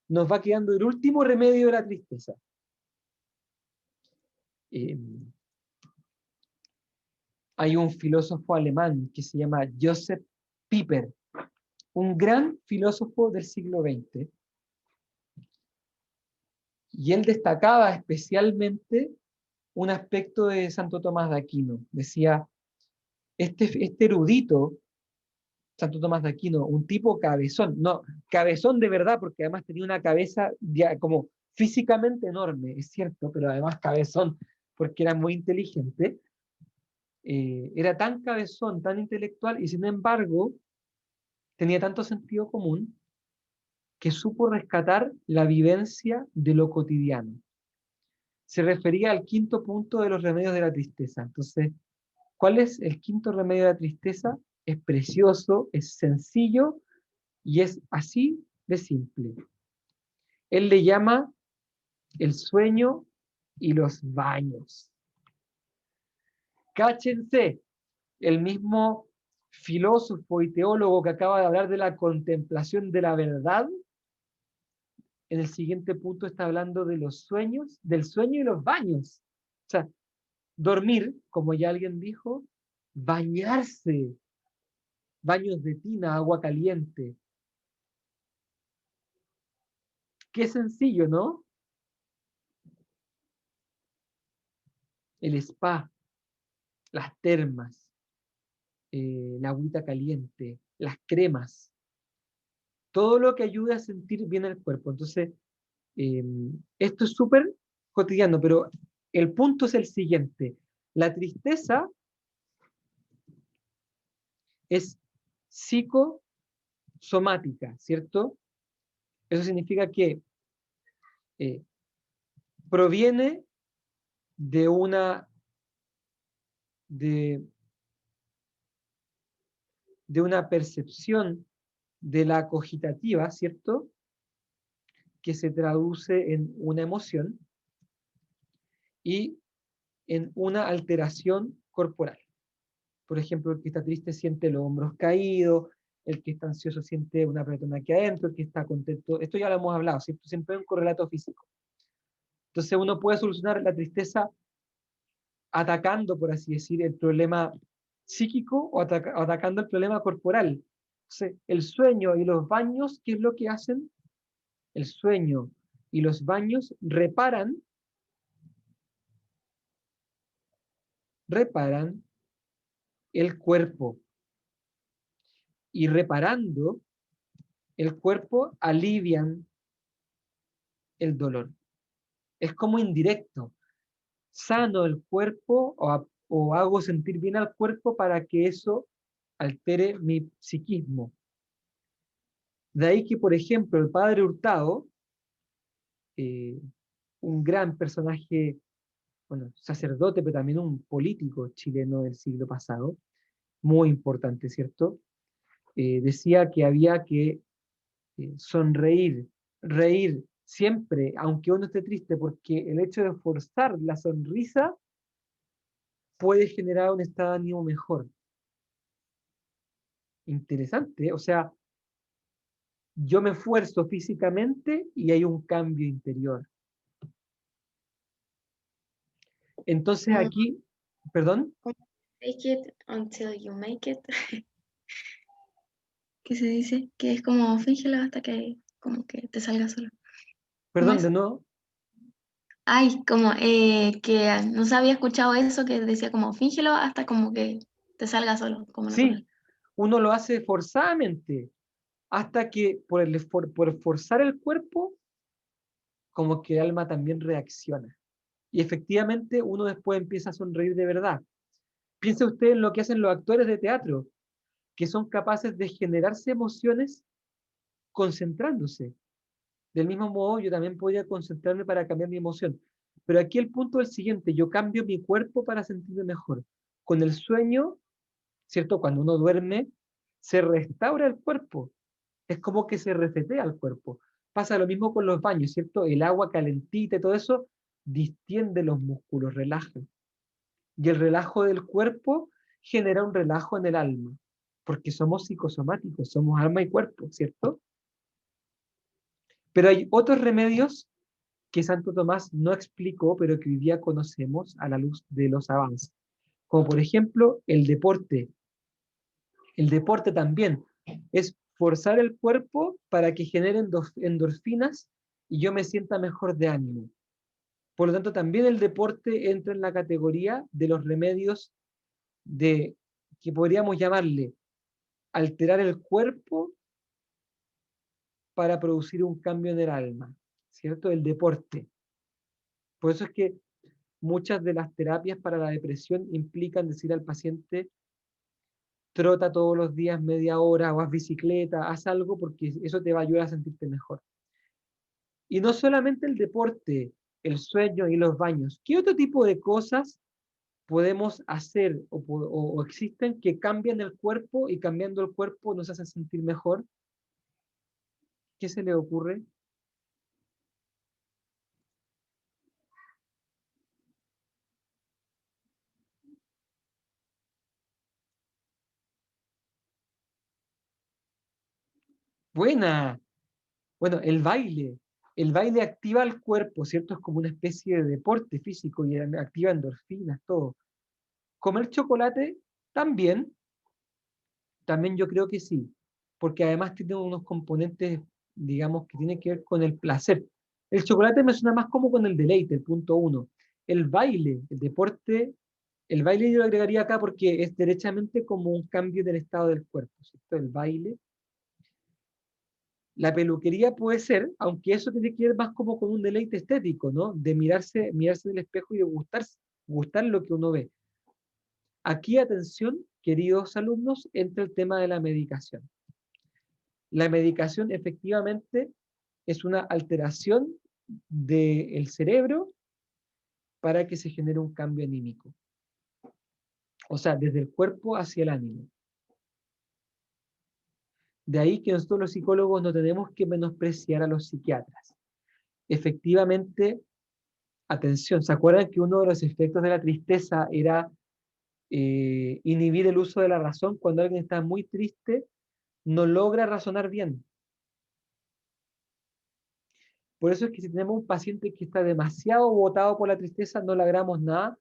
Nos va quedando el último remedio de la tristeza. Eh, Hay un filósofo alemán que se llama Joseph Pieper, un gran filósofo del siglo XX, y él destacaba especialmente un aspecto de Santo Tomás de Aquino. Decía, este erudito, Santo Tomás de Aquino, un tipo cabezón, no, cabezón de verdad, porque además tenía una cabeza como físicamente enorme, es cierto, pero además cabezón, porque era muy inteligente, era tan cabezón, tan intelectual, y sin embargo tenía tanto sentido común que supo rescatar la vivencia de lo cotidiano. Se refería al quinto punto de los remedios de la tristeza. Entonces, ¿cuál es el quinto remedio de la tristeza? Es precioso, es sencillo y es así de simple. Él le llama el sueño y los baños. Cáchense, el mismo filósofo y teólogo que acaba de hablar de la contemplación de la verdad, en el siguiente punto está hablando de los sueños, del sueño y los baños. O sea, dormir, como ya alguien dijo, bañarse, baños de tina, agua caliente. Qué sencillo, ¿no? El spa, las termas, la agüita caliente, las cremas, todo lo que ayude a sentir bien el cuerpo. Entonces, eh, esto es súper cotidiano, pero el punto es el siguiente. La tristeza es psicosomática, ¿cierto? Eso significa que eh, proviene de una, de, de una percepción de la cogitativa, ¿cierto? Que se traduce en una emoción y en una alteración corporal. Por ejemplo, el que está triste siente los hombros caídos, el que está ansioso siente una apretón aquí adentro, el que está contento, esto ya lo hemos hablado, ¿cierto? Siempre hay un correlato físico. Entonces uno puede solucionar la tristeza atacando, por así decir, el problema psíquico o atacando el problema corporal. Entonces, el sueño y los baños, ¿qué es lo que hacen? El sueño y los baños reparan el cuerpo. Y reparando el cuerpo, alivian el dolor. Es como indirecto. Sano el cuerpo o hago sentir bien al cuerpo para que eso altere mi psiquismo. De ahí que, por ejemplo, el padre Hurtado, eh, un gran personaje, bueno, sacerdote, pero también un político chileno del siglo pasado, muy importante, ¿cierto? Decía que había que sonreír, reír siempre, aunque uno esté triste, porque el hecho de forzar la sonrisa puede generar un estado de ánimo mejor. Interesante, ¿eh? O sea, yo me esfuerzo físicamente y hay un cambio interior. Entonces Como, aquí, perdón, como fake it until you make it. ¿Qué se dice? Que es como fíngelo hasta que como que te salga solo. ¿Cómo perdón de es? nuevo. Ay, como que no se había escuchado eso que decía como fíngelo hasta como que te salga solo, como Sí, natural. uno lo hace forzadamente, hasta que por forzar el cuerpo, como que el alma también reacciona. Y efectivamente uno después empieza a sonreír de verdad. Piense usted en lo que hacen los actores de teatro, que son capaces de generarse emociones concentrándose. Del mismo modo, yo también podría concentrarme para cambiar mi emoción. Pero aquí el punto es el siguiente, yo cambio mi cuerpo para sentirme mejor. Con el sueño, ¿cierto? Cuando uno duerme, se restaura el cuerpo. Es como que se resetea el cuerpo. Pasa lo mismo con los baños, ¿cierto? El agua calentita y todo eso distiende los músculos, relaja. Y el relajo del cuerpo genera un relajo en el alma, porque somos psicosomáticos, somos alma y cuerpo, ¿cierto? Pero hay otros remedios que Santo Tomás no explicó, pero que hoy día conocemos a la luz de los avances, como por ejemplo el deporte. El deporte también es forzar el cuerpo para que generen endorfinas y yo me sienta mejor de ánimo. Por lo tanto, también el deporte entra en la categoría de los remedios de que podríamos llamarle alterar el cuerpo para producir un cambio en el alma, ¿cierto? El deporte. Por eso es que muchas de las terapias para la depresión implican decir al paciente, trota todos los días media hora, o haz bicicleta, haz algo porque eso te va a ayudar a sentirte mejor. Y no solamente el deporte, el sueño y los baños. ¿Qué otro tipo de cosas podemos hacer o existen que cambian el cuerpo y cambiando el cuerpo nos hacen sentir mejor? ¿Qué se le ocurre? Buena. Bueno, el baile. El baile activa el cuerpo, ¿cierto? Es como una especie de deporte físico y activa endorfinas, todo. Comer chocolate también, también yo creo que sí, porque además tiene unos componentes, digamos, que tienen que ver con el placer. El chocolate me suena más como con el deleite, el punto uno. El baile, el deporte, el baile yo lo agregaría acá porque es derechamente como un cambio del estado del cuerpo, ¿cierto? El baile. La peluquería puede ser, aunque eso tiene que ver más como con un deleite estético, ¿no? De mirarse en el espejo y de gustar lo que uno ve. Aquí, atención, queridos alumnos, entra el tema de la medicación. La medicación efectivamente es una alteración del cerebro para que se genere un cambio anímico. O sea, desde el cuerpo hacia el ánimo. De ahí que nosotros los psicólogos no tenemos que menospreciar a los psiquiatras. Efectivamente, atención, ¿se acuerdan que uno de los efectos de la tristeza era inhibir el uso de la razón? Cuando alguien está muy triste, no logra razonar bien. Por eso es que si tenemos un paciente que está demasiado botado por la tristeza, no logramos nada,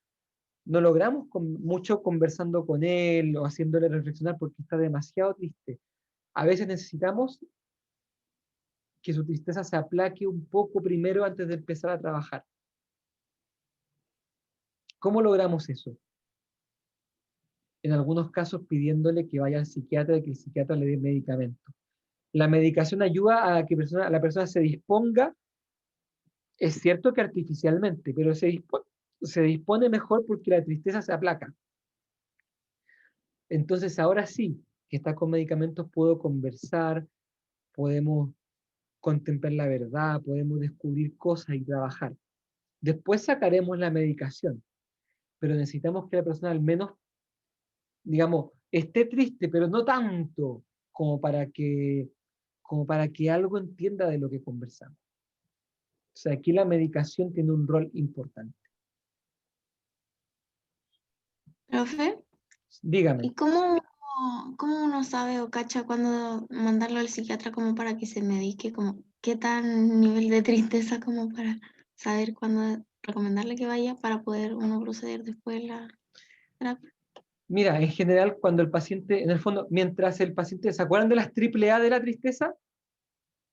no logramos mucho conversando con él o haciéndole reflexionar porque está demasiado triste. A veces necesitamos que su tristeza se aplaque un poco primero antes de empezar a trabajar. ¿Cómo logramos eso? En algunos casos pidiéndole que vaya al psiquiatra y que el psiquiatra le dé medicamento. La medicación ayuda a que la persona se disponga, es cierto que artificialmente, pero se dispone mejor porque la tristeza se aplaca. Entonces ahora sí, que está con medicamentos, puedo conversar, podemos contemplar la verdad, podemos descubrir cosas y trabajar. Después sacaremos la medicación, pero necesitamos que la persona al menos, digamos, esté triste, pero no tanto como como para que algo entienda de lo que conversamos. O sea, aquí la medicación tiene un rol importante. Profe, Dígame. ¿y cómo uno sabe o cacha cuándo mandarlo al psiquiatra como para que se medique? Como, ¿qué tan nivel de tristeza como para saber cuándo recomendarle que vaya para poder uno proceder después de la terapia? Mira, en general, cuando el paciente, en el fondo, mientras el paciente, ¿se acuerdan de las triple A de la tristeza?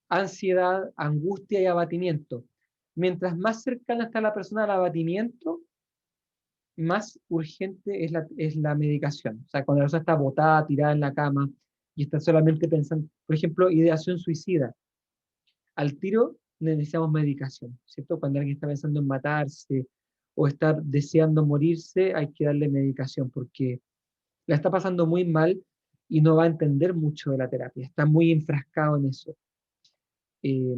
Ansiedad, angustia y abatimiento. Mientras más cercana está la persona al abatimiento, más urgente es la medicación. O sea, cuando la persona está botada, tirada en la cama y está solamente pensando, por ejemplo, ideación suicida, al tiro necesitamos medicación, ¿cierto? Cuando alguien está pensando en matarse o está deseando morirse, hay que darle medicación porque la está pasando muy mal y no va a entender mucho de la terapia, está muy enfrascado en eso. Eh,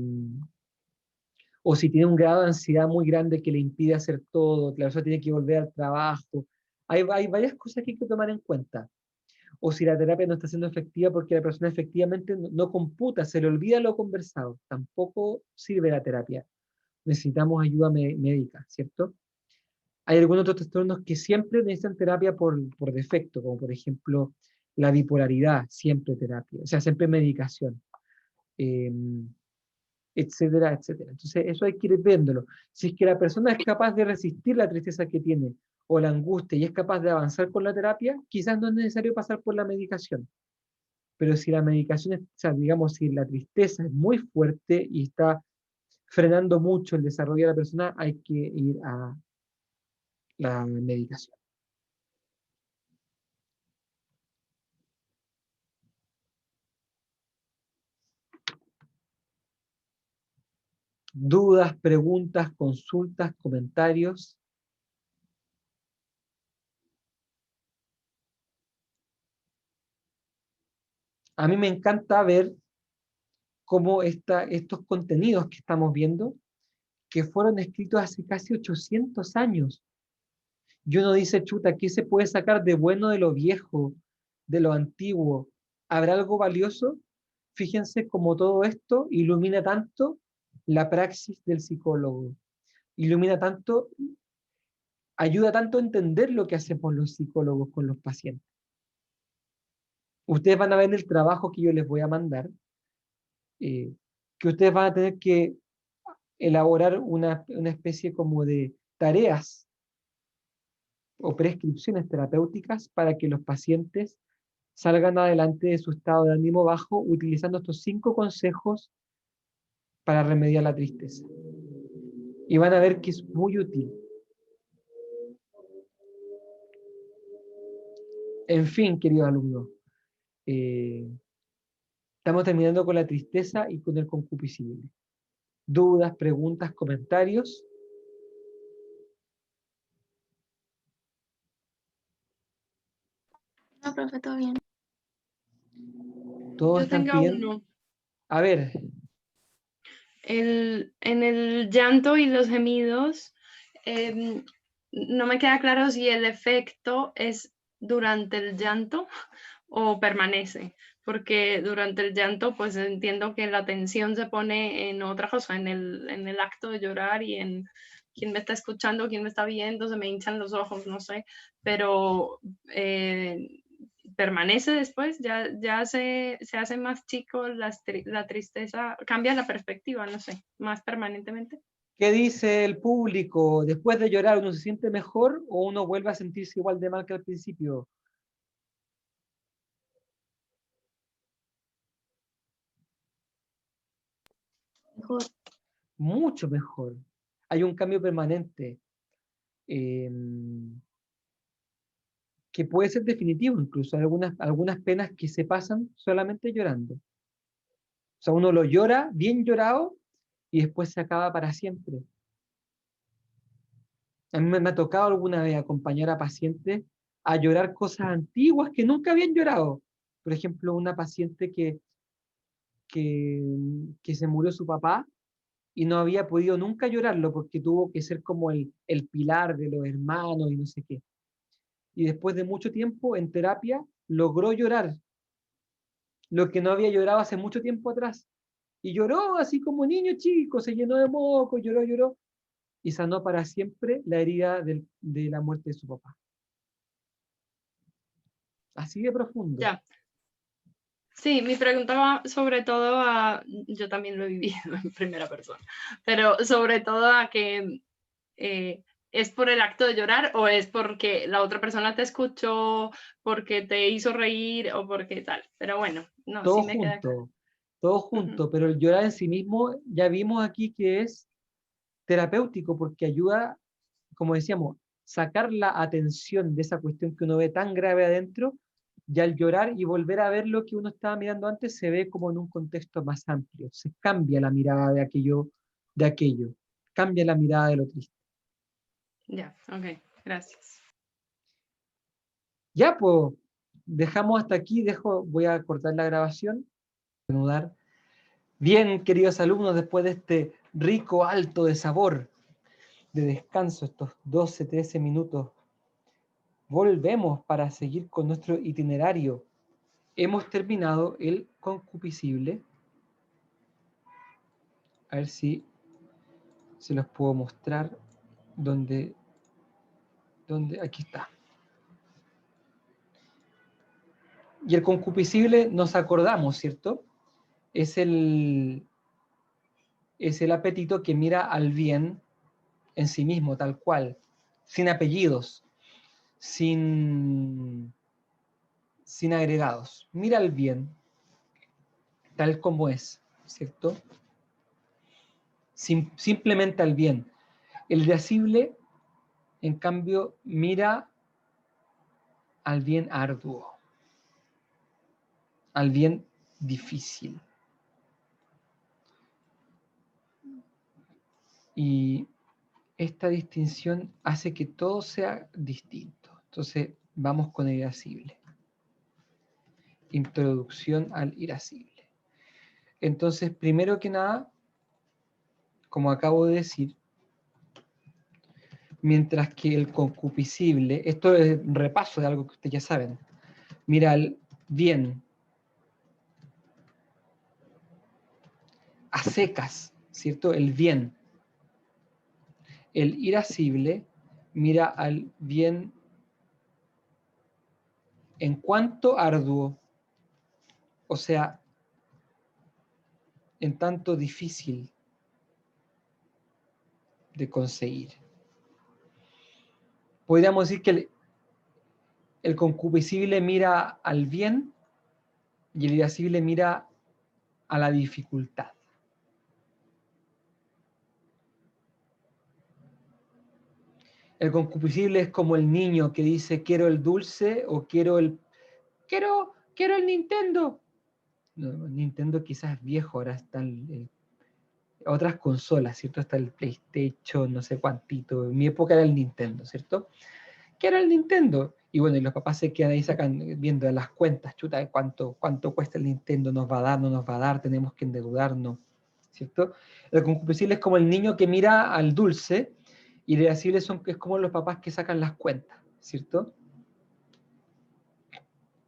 o si tiene un grado de ansiedad muy grande que le impide hacer todo, que la persona tiene que volver al trabajo. Hay varias cosas que hay que tomar en cuenta. O si la terapia no está siendo efectiva porque la persona efectivamente no computa, se le olvida lo conversado. Tampoco sirve la terapia. Necesitamos ayuda médica, ¿cierto? Hay algunos otros trastornos que siempre necesitan terapia por defecto, como por ejemplo la bipolaridad, siempre terapia, o sea, siempre medicación. Eh, etcétera, etcétera. Entonces, eso hay que ir viéndolo. Si es que la persona es capaz de resistir la tristeza que tiene o la angustia y es capaz de avanzar con la terapia, quizás no es necesario pasar por la medicación. Pero si la medicación, o sea, digamos, si la tristeza es muy fuerte y está frenando mucho el desarrollo de la persona, hay que ir a la medicación. Dudas, preguntas, consultas, comentarios. A mí me encanta ver cómo estos contenidos que estamos viendo, que fueron escritos hace casi 800 años, y uno dice, chuta, ¿qué se puede sacar de bueno de lo viejo, de lo antiguo? ¿Habrá algo valioso? Fíjense cómo todo esto ilumina tanto la praxis del psicólogo, ilumina tanto, ayuda tanto a entender lo que hacemos los psicólogos con los pacientes. Ustedes van a ver el trabajo que yo les voy a mandar, eh, que ustedes van a tener que elaborar una especie como de tareas o prescripciones terapéuticas para que los pacientes salgan adelante de su estado de ánimo bajo utilizando estos 5 consejos para remediar la tristeza. Y van a ver que es muy útil. En fin, queridos alumnos, estamos terminando con la tristeza y con el concupiscible. ¿Dudas, preguntas, comentarios? No, profe, todo bien. ¿Todos Yo están tengo pidiendo? uno. A ver, En el llanto y los gemidos, no me queda claro si el efecto es durante el llanto o permanece, porque durante el llanto pues entiendo que la atención se pone en otra cosa, en el acto de llorar y en quién me está escuchando, quién me está viendo, se me hinchan los ojos, no sé, pero permanece después, ya se hace más chico la tristeza, cambia la perspectiva, no sé, más permanentemente. ¿qué dice el público? ¿Después de llorar uno se siente mejor o uno vuelve a sentirse igual de mal que al principio? Mejor. Mucho mejor. Hay un cambio permanente eh, que puede ser definitivo incluso. Hay algunas penas que se pasan solamente llorando. O sea, uno lo llora bien llorado y después se acaba para siempre. A mí me ha tocado alguna vez acompañar a pacientes a llorar cosas antiguas que nunca habían llorado. Por ejemplo, una paciente que se murió su papá y no había podido nunca llorarlo porque tuvo que ser como el pilar de los hermanos y no sé qué. Y después de mucho tiempo en terapia logró llorar lo que no había llorado hace mucho tiempo atrás. Y lloró así como niño chico, se llenó de moco, lloró, lloró, y sanó para siempre la herida de la muerte de su papá. Así de profundo. Ya. Sí, mi pregunta va sobre todo a, yo también lo he vivido en primera persona, pero sobre todo a que ¿es por el acto de llorar o es porque la otra persona te escuchó, porque te hizo reír o porque tal? Pero bueno, no, Todo sí me queda claro. junto, todo Ujú. junto, pero el llorar en sí mismo ya vimos aquí que es terapéutico porque ayuda, como decíamos, sacar la atención de esa cuestión que uno ve tan grave adentro, y al llorar y volver a ver lo que uno estaba mirando antes, se ve como en un contexto más amplio, se cambia la mirada de aquello, cambia la mirada de lo triste. Ya, ok, gracias. Ya, pues, dejamos hasta aquí, voy a cortar la grabación, reanudar. Bien, queridos alumnos, después de este rico alto de sabor, de descanso, estos 12, 13 minutos, volvemos para seguir con nuestro itinerario. Hemos terminado el concupiscible. A ver si se los puedo mostrar donde aquí está. Y el concupiscible nos acordamos, ¿cierto? Es el apetito que mira al bien en sí mismo, tal cual, sin apellidos, sin agregados. Mira al bien, tal como es, ¿cierto? Simplemente al bien. El irascible, en cambio, mira al bien arduo, al bien difícil. Y esta distinción hace que todo sea distinto. Entonces, vamos con el irascible. Introducción al irascible. Entonces, primero que nada, como acabo de decir, mientras que el concupiscible, esto es un repaso de algo que ustedes ya saben, mira el bien a secas, ¿cierto? El bien. El irascible mira al bien en cuanto arduo, o sea, en tanto difícil de conseguir. Podríamos decir que el concupiscible mira al bien y el irascible mira a la dificultad. El concupiscible es como el niño que dice quiero el dulce o quiero el Nintendo. No, Nintendo quizás es viejo, ahora están otras consolas, ¿cierto? Está el PlayStation, no sé cuántito. En mi época era el Nintendo, ¿cierto? Quiero el Nintendo. Y bueno, y los papás se quedan ahí viendo las cuentas, chuta, de cuánto cuesta el Nintendo, nos va a dar, no nos va a dar, tenemos que endeudarnos, ¿cierto? El concupiscible es como el niño que mira al dulce y el irascible es como los papás que sacan las cuentas, ¿cierto?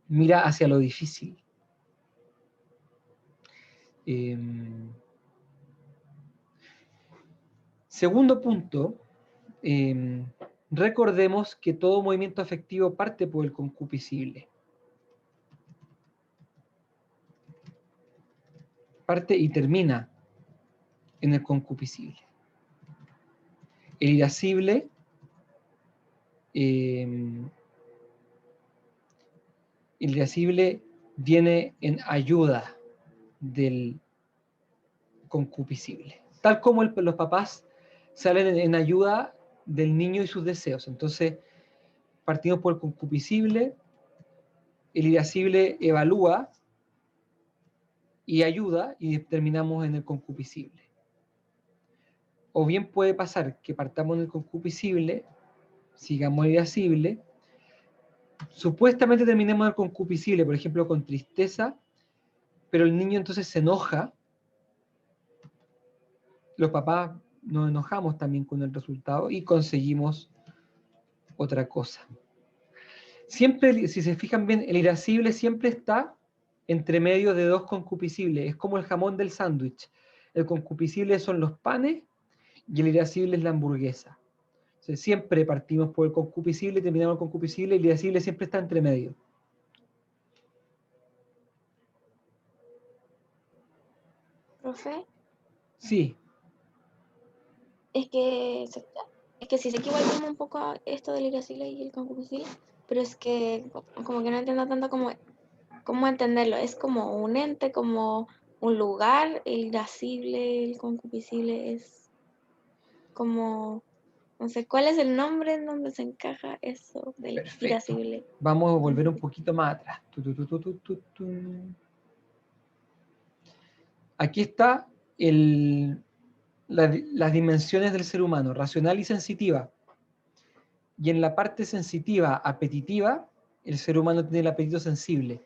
Mira hacia lo difícil. Segundo punto, recordemos que todo movimiento afectivo parte por el concupiscible. Parte y termina en el concupiscible. El irascible viene en ayuda del concupiscible. Tal como los papás salen en ayuda del niño y sus deseos. Entonces, partimos por el concupiscible, el irascible evalúa y ayuda y terminamos en el concupiscible. O bien puede pasar que partamos en el concupiscible, sigamos el irascible, supuestamente terminemos en el concupiscible, por ejemplo, con tristeza, pero el niño entonces se enoja. Los papás nos enojamos también con el resultado y conseguimos otra cosa. Siempre, si se fijan bien, el irascible siempre está entre medio de dos concupiscibles. Es como el jamón del sándwich. El concupiscible son los panes y el irascible es la hamburguesa. O sea, siempre partimos por el concupiscible, terminamos el concupiscible y el irascible siempre está entre medio. ¿Profe? Sí. Es que sí sé que igual como un poco esto del irascible y el concupiscible, pero es que como que no entiendo tanto cómo entenderlo. Es como un ente, como un lugar, el irascible, el concupiscible es como, no sé, ¿cuál es el nombre en donde se encaja eso del Perfecto. irascible? Vamos a volver un poquito más atrás. Aquí está las dimensiones del ser humano, racional y sensitiva. Y en la parte sensitiva, apetitiva, el ser humano tiene el apetito sensible,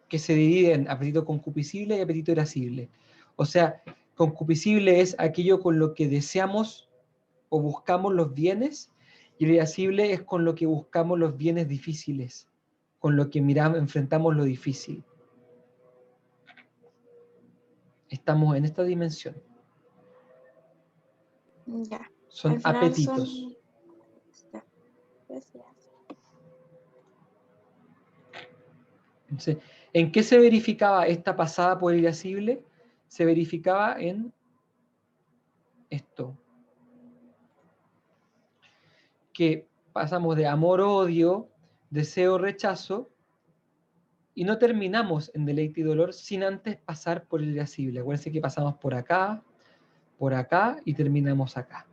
que se divide en apetito concupiscible y apetito irascible. O sea, concupiscible es aquello con lo que deseamos o buscamos los bienes, y el irascible es con lo que buscamos los bienes difíciles, con lo que enfrentamos lo difícil. Estamos en esta dimensión. Ya. Son apetitos. Ya. Gracias. Entonces, ¿en qué se verificaba esta pasada por el irascible? Se verificaba en esto. Que pasamos de amor-odio, deseo-rechazo, y no terminamos en deleite y dolor sin antes pasar por el irascible. Acuérdense que pasamos por acá y terminamos acá.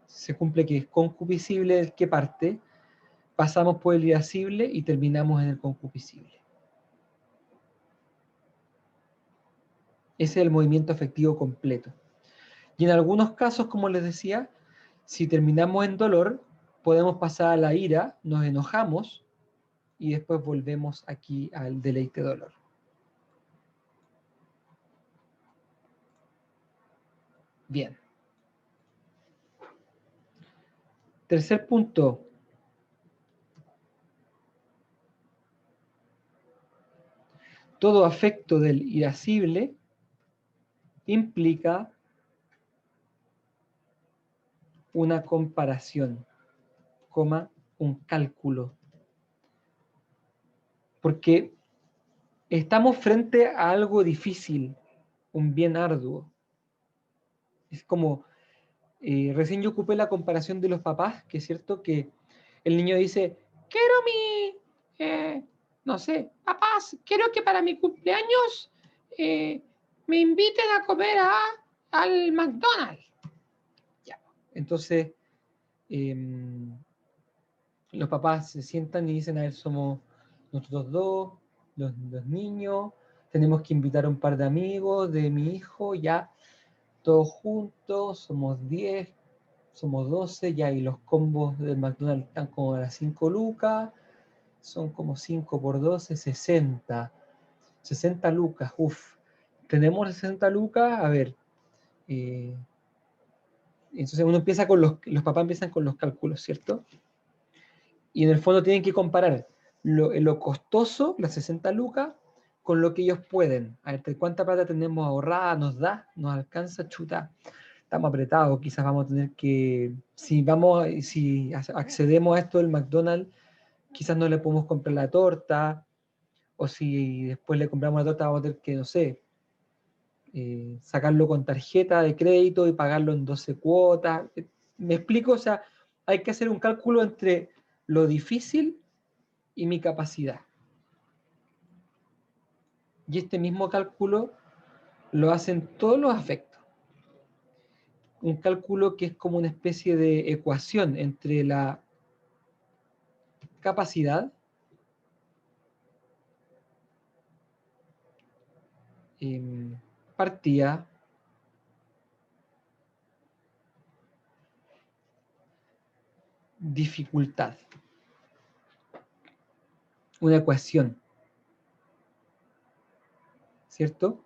Se cumple que es concupiscible el que parte, pasamos por el irascible y terminamos en el concupiscible. Ese es el movimiento afectivo completo. Y en algunos casos, como les decía, si terminamos en dolor, podemos pasar a la ira, nos enojamos y después volvemos aquí al deleite dolor. Bien. Tercer punto. Todo afecto del irascible implica una comparación, un cálculo. Porque estamos frente a algo difícil, un bien arduo. Es como, recién yo ocupé la comparación de los papás, que es cierto que el niño dice, quiero no sé, papás, quiero que para mi cumpleaños me inviten a comer al McDonald's. Ya. Entonces, los papás se sientan y dicen, a ver, somos nosotros dos, los niños, tenemos que invitar a un par de amigos de mi hijo, ya, todos juntos, somos 10, somos 12, ya, y los combos del McDonald's están como a las 5 lucas, son como 5 por 12, 60. 60 lucas, uff. Tenemos 60 lucas, a ver. Entonces uno empieza con los papás empiezan con los cálculos, ¿cierto? Y en el fondo tienen que comparar lo costoso, las 60 lucas, con lo que ellos pueden. A ver, ¿cuánta plata tenemos ahorrada? ¿Nos da? ¿Nos alcanza? Chuta. Estamos apretados, quizás vamos a tener que, si accedemos a esto del McDonald's, quizás no le podemos comprar la torta, o si después le compramos la torta, vamos a tener que, no sé, sacarlo con tarjeta de crédito y pagarlo en 12 cuotas. ¿Me explico? O sea, hay que hacer un cálculo entre lo difícil y mi capacidad. Y este mismo cálculo lo hacen todos los afectos. Un cálculo que es como una especie de ecuación entre la capacidad partida dificultad. Una ecuación. ¿Cierto?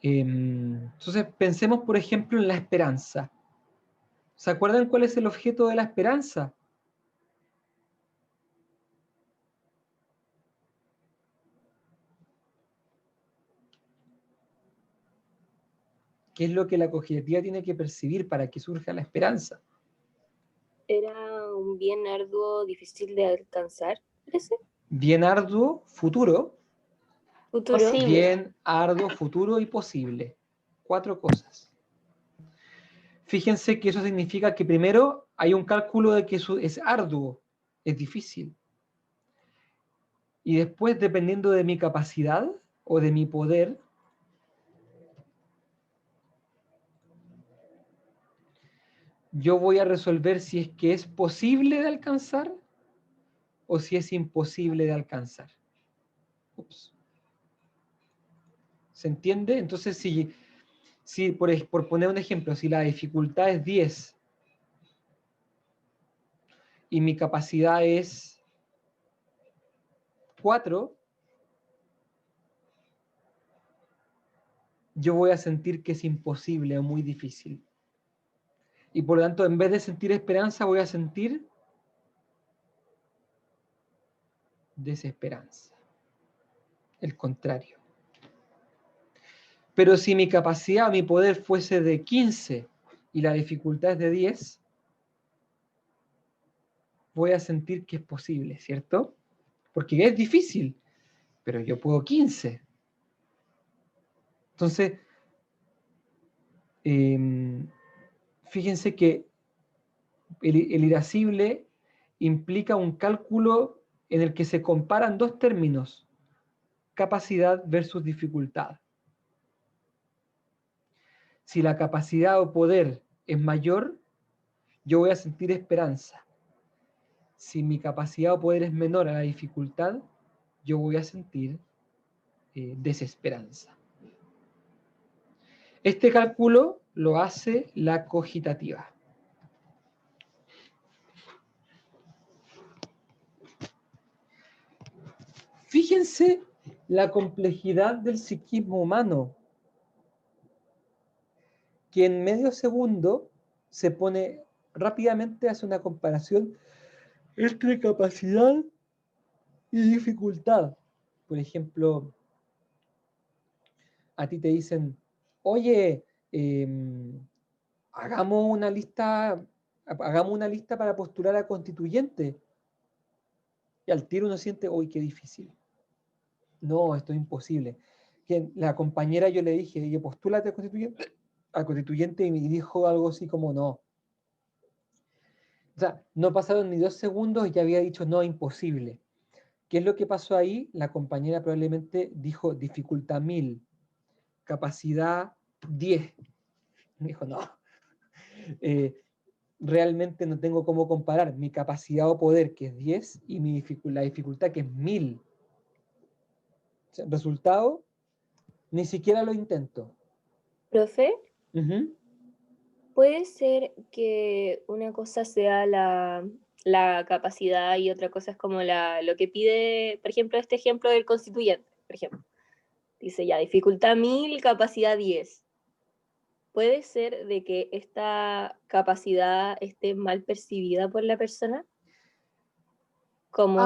Entonces pensemos, por ejemplo, en la esperanza. ¿Se acuerdan cuál es el objeto de la esperanza? ¿Qué es lo que la cognitiva tiene que percibir para que surja la esperanza? Era un bien arduo, difícil de alcanzar, ¿ese? Bien arduo, futuro. Futuro. Posible. Bien arduo, futuro y posible. 4 cosas. Fíjense que eso significa que primero hay un cálculo de que eso es arduo, es difícil. Y después, dependiendo de mi capacidad o de mi poder, yo voy a resolver si es que es posible de alcanzar o si es imposible de alcanzar. Ups. ¿Se entiende? Entonces, si por poner un ejemplo, si la dificultad es 10 y mi capacidad es 4, yo voy a sentir que es imposible o muy difícil. Y por lo tanto, en vez de sentir esperanza, voy a sentir desesperanza. El contrario. Pero si mi capacidad, mi poder fuese de 15 y la dificultad es de 10, voy a sentir que es posible, ¿cierto? Porque es difícil, pero yo puedo 15. Entonces, fíjense que el irascible implica un cálculo en el que se comparan dos términos, capacidad versus dificultad. Si la capacidad o poder es mayor, yo voy a sentir esperanza. Si mi capacidad o poder es menor a la dificultad, yo voy a sentir desesperanza. Este cálculo lo hace la cogitativa. Fíjense la complejidad del psiquismo humano. que en medio segundo se pone rápidamente, hace una comparación entre capacidad y dificultad. Por ejemplo, a ti te dicen, oye, hagamos una lista para postular a constituyente. Y al tiro uno siente, uy, qué difícil. No, esto es imposible. Que la compañera yo le dije, oye, postúlate a constituyente y me dijo algo así como no. O sea, no pasaron ni 2 segundos y ya había dicho no, imposible. ¿Qué es lo que pasó ahí? La compañera probablemente dijo dificultad 1000, capacidad 10. Me dijo, no, realmente no tengo cómo comparar mi capacidad o poder, que es 10, y la dificultad, que es 1000. O sea, resultado, ni siquiera lo intento. Profe, Ujú. puede ser que una cosa sea la capacidad y otra cosa es como lo que pide, por ejemplo, este ejemplo del constituyente, por ejemplo. Dice ya, dificultad 1000, capacidad 10. ¿Puede ser de que esta capacidad esté mal percibida por la persona? Como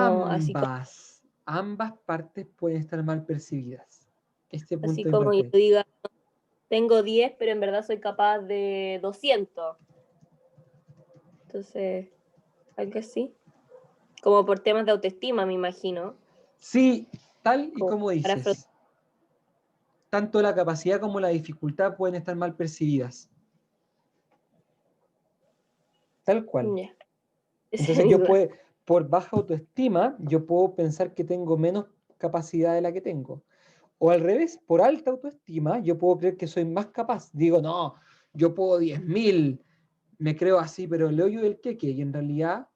Ambas partes pueden estar mal percibidas. Este así punto es como yo importante. diga, tengo 10, pero en verdad soy capaz de 200. Entonces, algo así. Como por temas de autoestima, me imagino. Sí, tal y Como como para afrontar. dices. Tanto la capacidad como la dificultad pueden estar mal percibidas. Tal cual. Ya, esa es Entonces mi duda. por baja autoestima, yo puedo pensar que tengo menos capacidad de la que tengo. O al revés, por alta autoestima, yo puedo creer que soy más capaz. Digo, no, yo puedo 10.000, me creo así, pero el hoyo del queque, y en realidad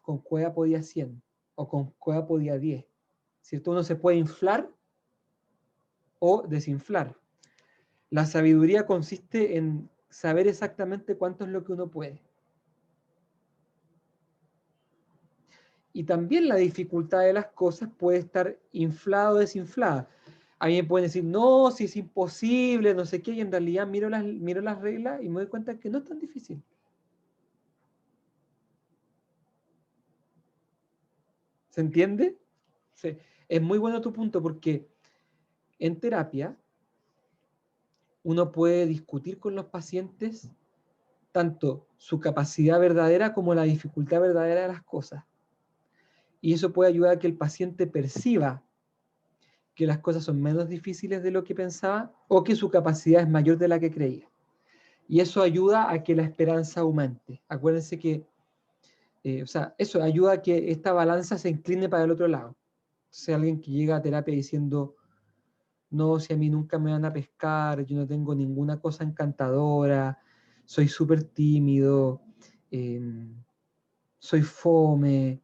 con cueva podía 100, o con cueva podía 10. ¿Cierto? Uno se puede inflar o desinflar. La sabiduría consiste en saber exactamente cuánto es lo que uno puede. Y también la dificultad de las cosas puede estar inflada o desinflada. A mí me pueden decir, no, si es imposible, no sé qué, y en realidad miro las reglas y me doy cuenta que no es tan difícil. ¿Se entiende? Sí. Es muy bueno tu punto porque en terapia uno puede discutir con los pacientes tanto su capacidad verdadera como la dificultad verdadera de las cosas. Y eso puede ayudar a que el paciente perciba que las cosas son menos difíciles de lo que pensaba o que su capacidad es mayor de la que creía. Y eso ayuda a que la esperanza aumente. Acuérdense que, eso ayuda a que esta balanza se incline para el otro lado. Si alguien que llega a terapia diciendo, no, si a mí nunca me van a pescar, yo no tengo ninguna cosa encantadora, soy súper tímido, soy fome.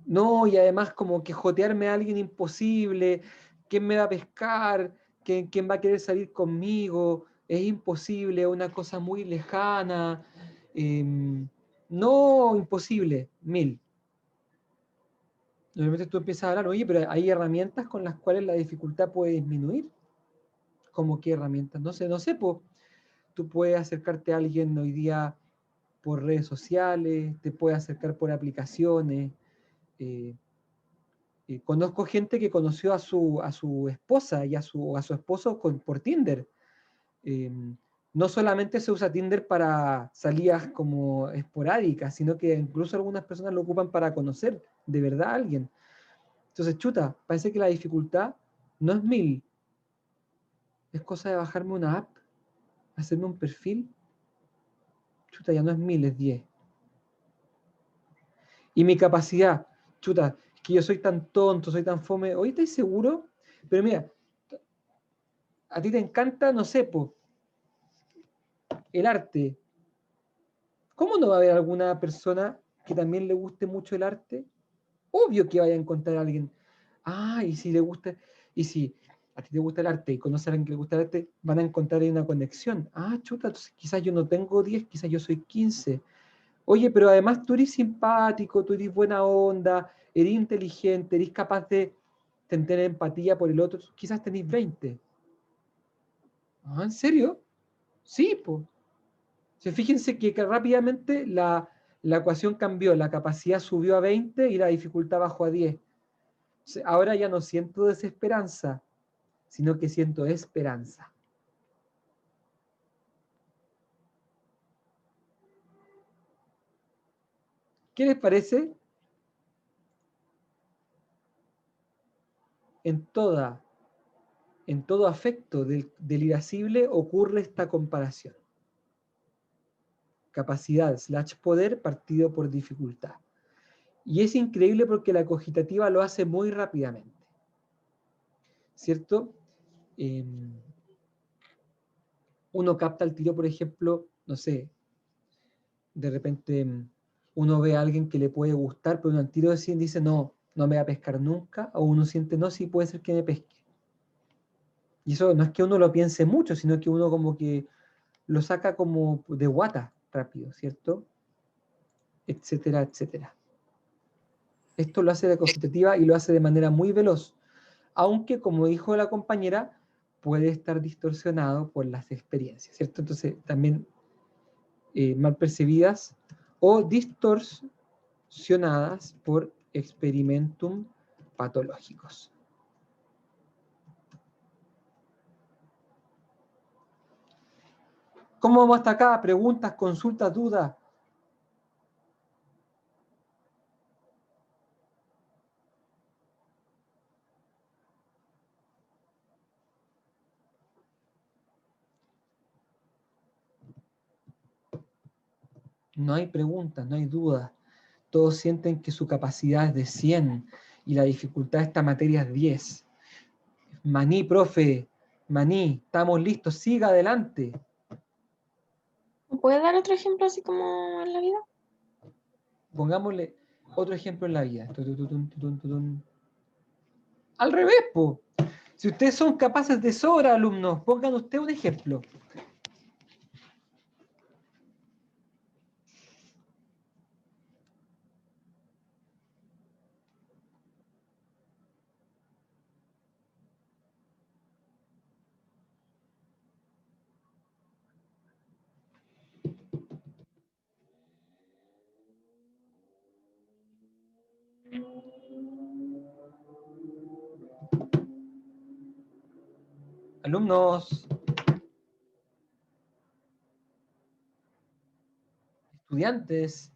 No, y además como que jotearme a alguien imposible, ¿quién me va a pescar? ¿Quién va a querer salir conmigo? Es imposible, es una cosa muy lejana. No, imposible, 1000. Normalmente tú empiezas a hablar, oye, pero hay herramientas con las cuales la dificultad puede disminuir. ¿Cómo qué herramientas? No sé, pues tú puedes acercarte a alguien hoy día por redes sociales, te puedes acercar por aplicaciones. Conozco gente que conoció a su esposa y a su esposo por Tinder. Eh, no solamente se usa Tinder para salidas como esporádicas, sino que incluso algunas personas lo ocupan para conocer de verdad a alguien. Entonces, chuta, parece que la dificultad no es 1000, es cosa de bajarme una app, hacerme un perfil. Chuta, ya no es 1000, es 10. Y mi capacidad, chuta, es que yo soy tan tonto, soy tan fome. Oye, ¿estás seguro? Pero mira, a ti te encanta, no sé, po, el arte. ¿Cómo no va a haber alguna persona que también le guste mucho el arte? Obvio que vaya a encontrar a alguien. Ah, y si le gusta, y si a ti te gusta el arte y conoces a alguien que le gusta el arte, van a encontrar ahí una conexión. Ah, chuta, entonces quizás yo no tengo 10, quizás yo soy 15. Oye, pero además tú eres simpático, tú eres buena onda, eres inteligente, eres capaz de tener empatía por el otro, quizás tenés 20. ¿Ah, en serio? Sí, pues. Fíjense que rápidamente la ecuación cambió, la capacidad subió a 20 y la dificultad bajó a 10. Ahora ya no siento desesperanza, sino que siento esperanza. ¿Qué les parece? En todo afecto del irascible ocurre esta comparación. Capacidad / poder partido por dificultad. Y es increíble porque la cogitativa lo hace muy rápidamente. ¿Cierto? Uno capta el tiro, por ejemplo, no sé, de repente uno ve a alguien que le puede gustar, pero uno al tiro dice, no, no me va a pescar nunca, o uno siente, no, sí puede ser que me pesque. Y eso no es que uno lo piense mucho, sino que uno como que lo saca como de guata rápido, ¿cierto? Etcétera, etcétera. Esto lo hace de cogitativa y lo hace de manera muy veloz, aunque, como dijo la compañera, puede estar distorsionado por las experiencias, ¿cierto? Entonces, también mal percibidas o distorsionadas por experimentum patológicos. ¿Cómo vamos hasta acá? ¿Preguntas, consultas, dudas? No hay preguntas, no hay dudas. Todos sienten que su capacidad es de 100 y la dificultad de esta materia es 10. Maní, profe, Maní, estamos listos, siga adelante. ¿Puede dar otro ejemplo así como en la vida? Pongámosle otro ejemplo en la vida. Al revés, po. Si ustedes son capaces de sobra, alumnos, pongan usted un ejemplo. Alumnos, estudiantes,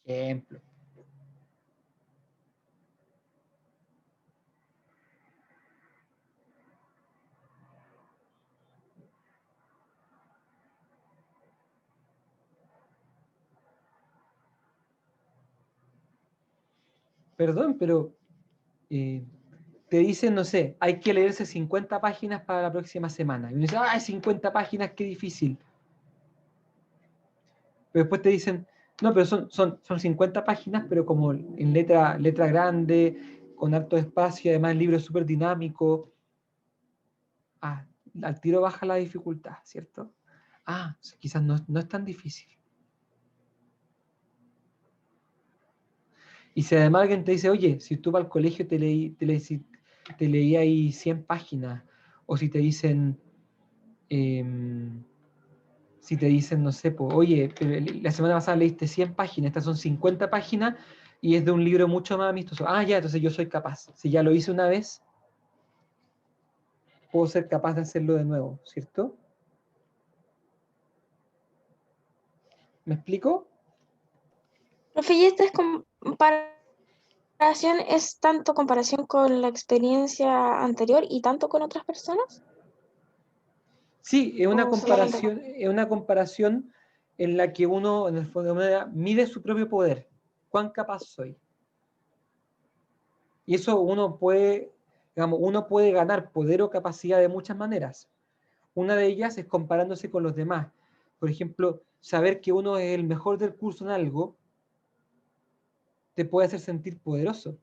ejemplo. Perdón, pero te dicen, no sé, hay que leerse 50 páginas para la próxima semana. Y uno dice, ¡ay, 50 páginas, qué difícil! Pero después te dicen, no, pero son 50 páginas, pero como en letra grande, con harto espacio, y además el libro es súper dinámico. Ah, al tiro baja la dificultad, ¿cierto? Ah, quizás no es tan difícil. Y si además alguien te dice, oye, si tú vas al colegio te leí ahí 100 páginas, o si te dicen, no sé, oye, la semana pasada leíste 100 páginas, estas son 50 páginas y es de un libro mucho más amistoso. Ah, ya, entonces yo soy capaz. Si ya lo hice una vez, puedo ser capaz de hacerlo de nuevo, ¿cierto? ¿Me explico? Profe, ¿y esta comparación es tanto comparación con la experiencia anterior y tanto con otras personas? Sí, ¿O solamente con? es una comparación en la que uno, en el fondo, de manera, mide su propio poder. ¿Cuán capaz soy? Y eso uno puede ganar poder o capacidad de muchas maneras. Una de ellas es comparándose con los demás. Por ejemplo, saber que uno es el mejor del curso en algo te puede hacer sentir poderoso.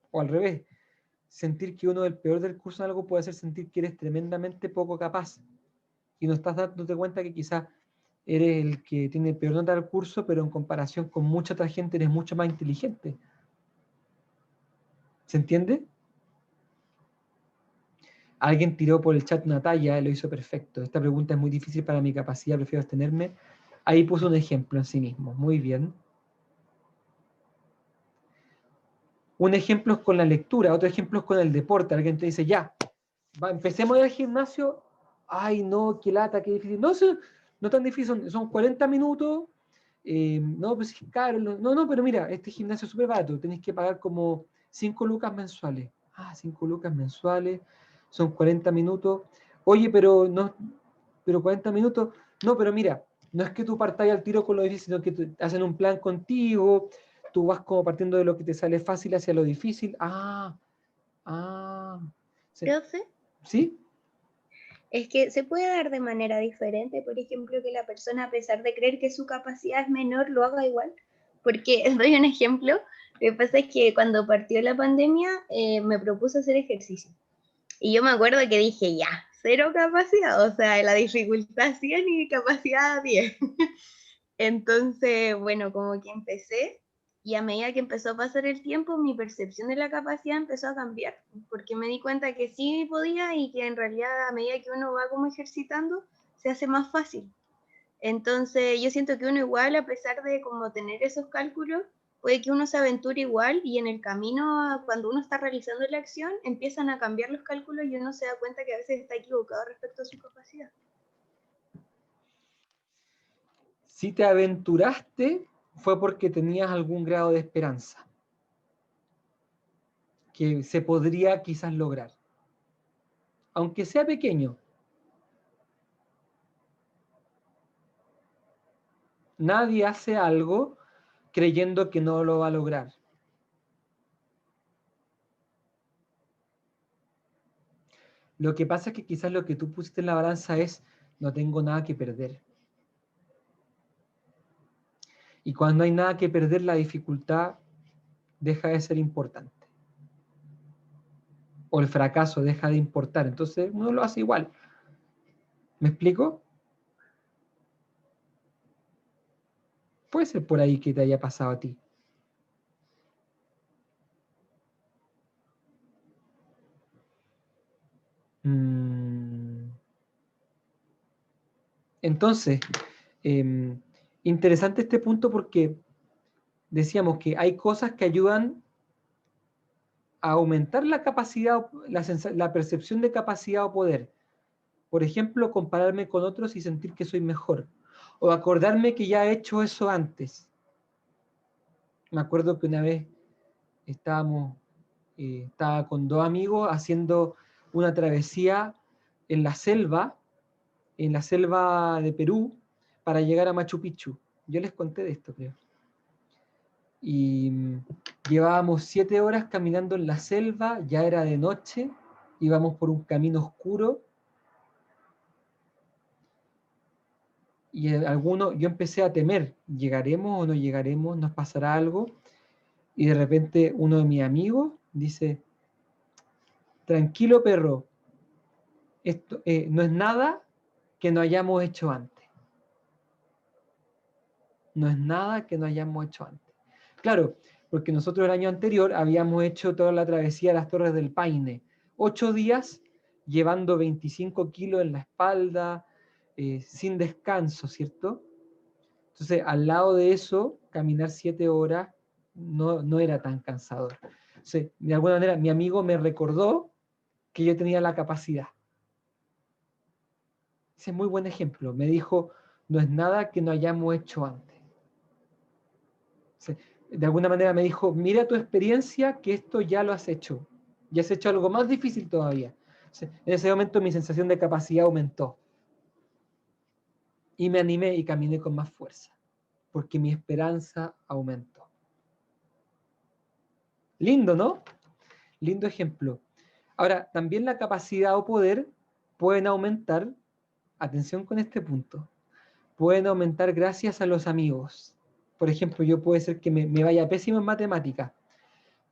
O al revés, sentir que uno es el peor del curso en algo puede hacer sentir que eres tremendamente poco capaz. Y no estás dándote cuenta que quizás eres el que tiene peor nota del curso, pero en comparación con mucha otra gente eres mucho más inteligente. ¿Se entiende? Alguien tiró por el chat una talla, lo hizo perfecto. Esta pregunta es muy difícil para mi capacidad, prefiero abstenerme. Ahí puso un ejemplo en sí mismo. Muy bien. Un ejemplo es con la lectura, otro ejemplo es con el deporte. Alguien te dice, ya, empecemos a ir al gimnasio. Ay, no, qué lata, qué difícil. No, no tan difícil, son 40 minutos. No, pues es caro. No, pero mira, este gimnasio es súper barato. Tenés que pagar como 5 lucas mensuales. 5 lucas mensuales, son 40 minutos. Oye, pero 40 minutos. No, pero mira, no es que tú partas al tiro con lo difícil, sino que hacen un plan contigo, tú vas como partiendo de lo que te sale fácil hacia lo difícil. Sí. Profe, ¿Sí? es que se puede dar de manera diferente, por ejemplo, que la persona, a pesar de creer que su capacidad es menor, lo haga igual. Porque, doy un ejemplo, lo que pasa es que cuando partió la pandemia me propuse hacer ejercicio. Y yo me acuerdo que dije, ya, 0 capacidad, o sea, la dificultad 100 y capacidad 10. Entonces, bueno, como que empecé y a medida que empezó a pasar el tiempo, mi percepción de la capacidad empezó a cambiar, porque me di cuenta que sí podía y que en realidad a medida que uno va como ejercitando, se hace más fácil. Entonces, yo siento que uno igual, a pesar de como tener esos cálculos, puede que uno se aventure igual y en el camino, cuando uno está realizando la acción, empiezan a cambiar los cálculos y uno se da cuenta que a veces está equivocado respecto a su capacidad. Si te aventuraste, fue porque tenías algún grado de esperanza que se podría quizás lograr, aunque sea pequeño. Nadie hace algo creyendo que no lo va a lograr. Lo que pasa es que quizás lo que tú pusiste en la balanza es, no tengo nada que perder. Y cuando no hay nada que perder, la dificultad deja de ser importante. O el fracaso deja de importar. Entonces uno lo hace igual. ¿Me explico? Puede ser por ahí que te haya pasado a ti. Entonces, interesante este punto porque decíamos que hay cosas que ayudan a aumentar la capacidad, la percepción de capacidad o poder. Por ejemplo, compararme con otros y sentir que soy mejor. O acordarme que ya he hecho eso antes. Me acuerdo que una vez estaba con 2 amigos haciendo una travesía en la selva de Perú, para llegar a Machu Picchu. Yo les conté de esto, creo. Y llevábamos 7 horas caminando en la selva, ya era de noche, íbamos por un camino oscuro, y yo empecé a temer, ¿llegaremos o no llegaremos? ¿Nos pasará algo? Y de repente uno de mis amigos dice, tranquilo perro, esto no es nada que no hayamos hecho antes. No es nada que no hayamos hecho antes. Claro, porque nosotros el año anterior habíamos hecho toda la travesía de las Torres del Paine. 8 días llevando 25 kilos en la espalda, sin descanso, ¿cierto? Entonces, al lado de eso, caminar 7 horas no era tan cansador. Entonces, de alguna manera, mi amigo me recordó que yo tenía la capacidad. Ese es muy buen ejemplo. Me dijo, no es nada que no hayamos hecho antes. De alguna manera me dijo, mira tu experiencia, que esto ya lo has hecho. Ya has hecho algo más difícil todavía. En ese momento mi sensación de capacidad aumentó. Y me animé y caminé con más fuerza, porque mi esperanza aumentó. Lindo, ¿no? Lindo ejemplo. Ahora, también la capacidad o poder pueden aumentar, atención con este punto, pueden aumentar gracias a los amigos. Por ejemplo, yo puede ser que me vaya pésimo en matemáticas,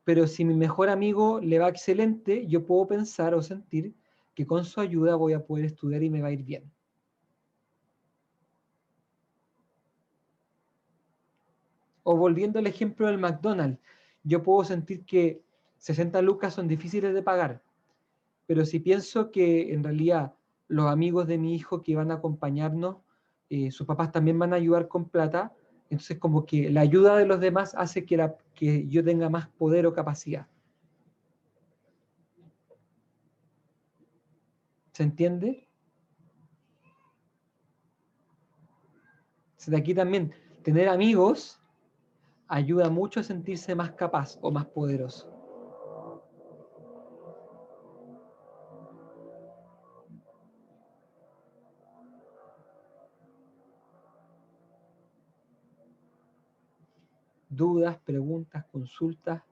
pero si mi mejor amigo le va excelente, yo puedo pensar o sentir que con su ayuda voy a poder estudiar y me va a ir bien. O volviendo al ejemplo del McDonald's, yo puedo sentir que 60 lucas son difíciles de pagar, pero si pienso que en realidad los amigos de mi hijo que van a acompañarnos, sus papás también van a ayudar con plata, entonces como que la ayuda de los demás hace que yo tenga más poder o capacidad. ¿Se entiende? De aquí también, tener amigos ayuda mucho a sentirse más capaz o más poderoso. Dudas, preguntas, consultas.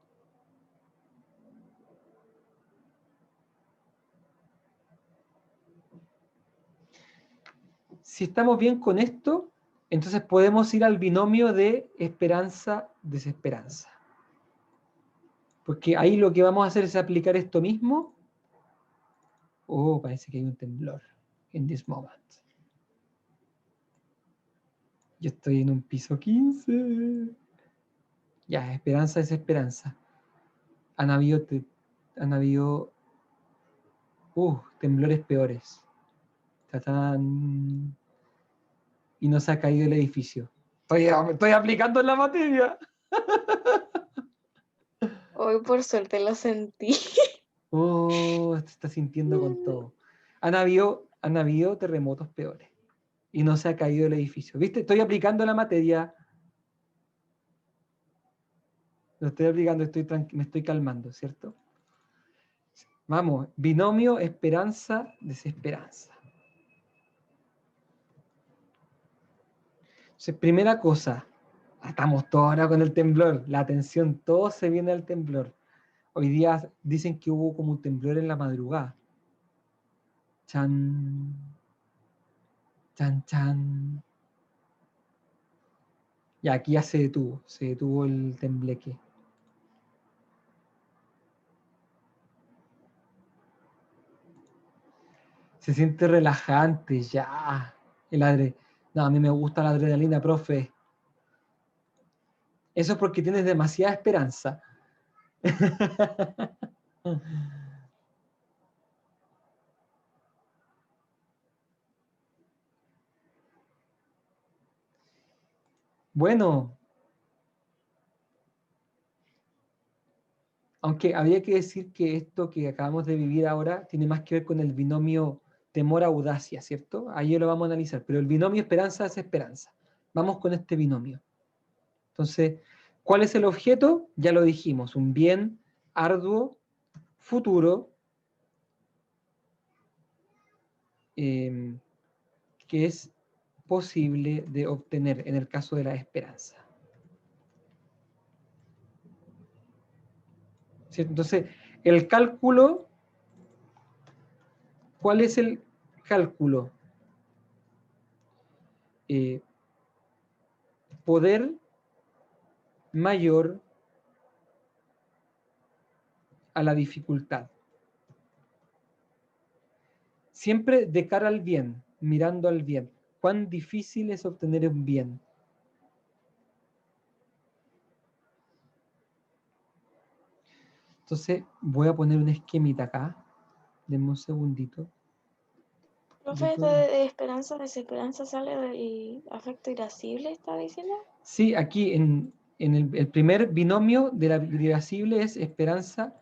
Si estamos bien con esto, entonces podemos ir al binomio de esperanza-desesperanza. Porque ahí lo que vamos a hacer es aplicar esto mismo. Oh, parece que hay un temblor en this moment. Yo estoy en un piso 15. Ya, esperanza, desesperanza. Han habido temblores peores. Tatán. Y no se ha caído el edificio. Estoy aplicando en la materia. Hoy por suerte lo sentí. Oh, se está sintiendo con todo. Han habido terremotos peores. Y no se ha caído el edificio. ¿Viste? Estoy aplicando la materia. Lo estoy aplicando, me estoy calmando, ¿cierto? Vamos, binomio, esperanza, desesperanza. Entonces, primera cosa, estamos todos ahora con el temblor, la atención, todo se viene al temblor. Hoy día dicen que hubo como un temblor en la madrugada. Chan, chan, chan. Y aquí ya se detuvo el tembleque. Se siente relajante, ya. No, a mí me gusta la adrenalina, profe. Eso es porque tienes demasiada esperanza. Bueno, aunque habría que decir que esto que acabamos de vivir ahora tiene más que ver con el binomio temor-audacia, ¿cierto? Ahí lo vamos a analizar, pero el binomio esperanza-desesperanza. Vamos con este binomio. Entonces, ¿cuál es el objeto? Ya lo dijimos, un bien arduo, futuro, que es posible de obtener en el caso de la esperanza. ¿Cierto? Entonces, el cálculo, ¿cuál es el cálculo? Poder mayor a la dificultad. Siempre de cara al bien, mirando al bien. ¿Cuán difícil es obtener un bien? Entonces voy a poner un esquemita acá. Denme un segundito. Profe, esto de esperanza, desesperanza sale del afecto irascible, ¿está diciendo? Sí, aquí en el primer binomio de la irascible es esperanza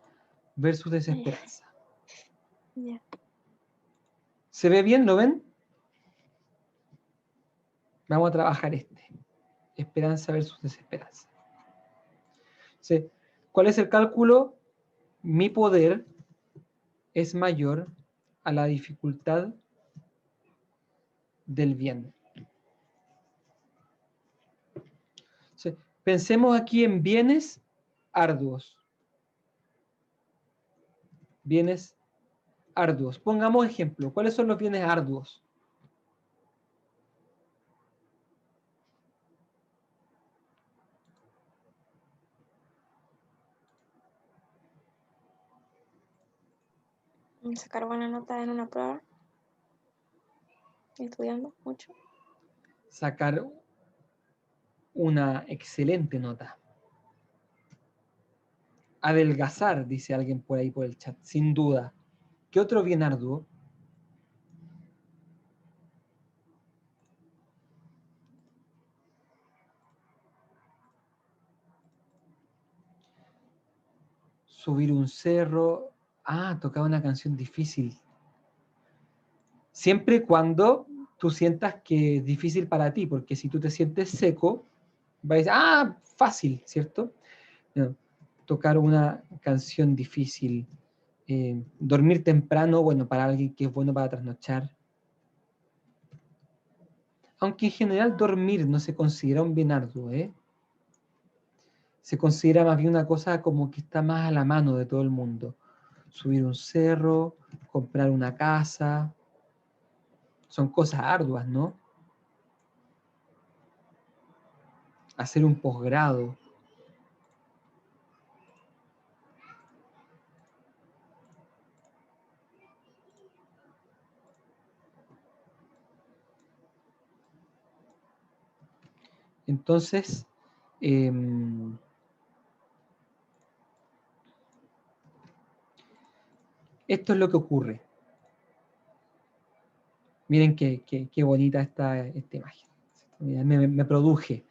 versus desesperanza. Ya. ¿Se ve bien? ¿Lo ven? Vamos a trabajar este. Esperanza versus desesperanza. ¿Sí? ¿Cuál es el cálculo? Mi poder es mayor a la dificultad del bien. ¿Sí? Pensemos aquí en bienes arduos. Bienes arduos. Pongamos ejemplo. ¿Cuáles son los bienes arduos? Sacar buena nota en una prueba. Estudiando mucho. Sacar una excelente nota. Adelgazar, dice alguien por ahí por el chat, sin duda. ¿Qué otro bien arduo? Subir un cerro. Ah, tocar una canción difícil. Siempre cuando tú sientas que es difícil para ti, porque si tú te sientes seco, vas a decir, ah, fácil, ¿cierto? No, tocar una canción difícil. Dormir temprano, bueno, para alguien que es bueno para trasnochar. Aunque en general dormir no se considera un bien arduo, ¿eh? Se considera más bien una cosa como que está más a la mano de todo el mundo. Subir un cerro, comprar una casa, son cosas arduas, ¿no? Hacer un posgrado. Entonces, esto es lo que ocurre. Miren qué bonita esta imagen. Me produje.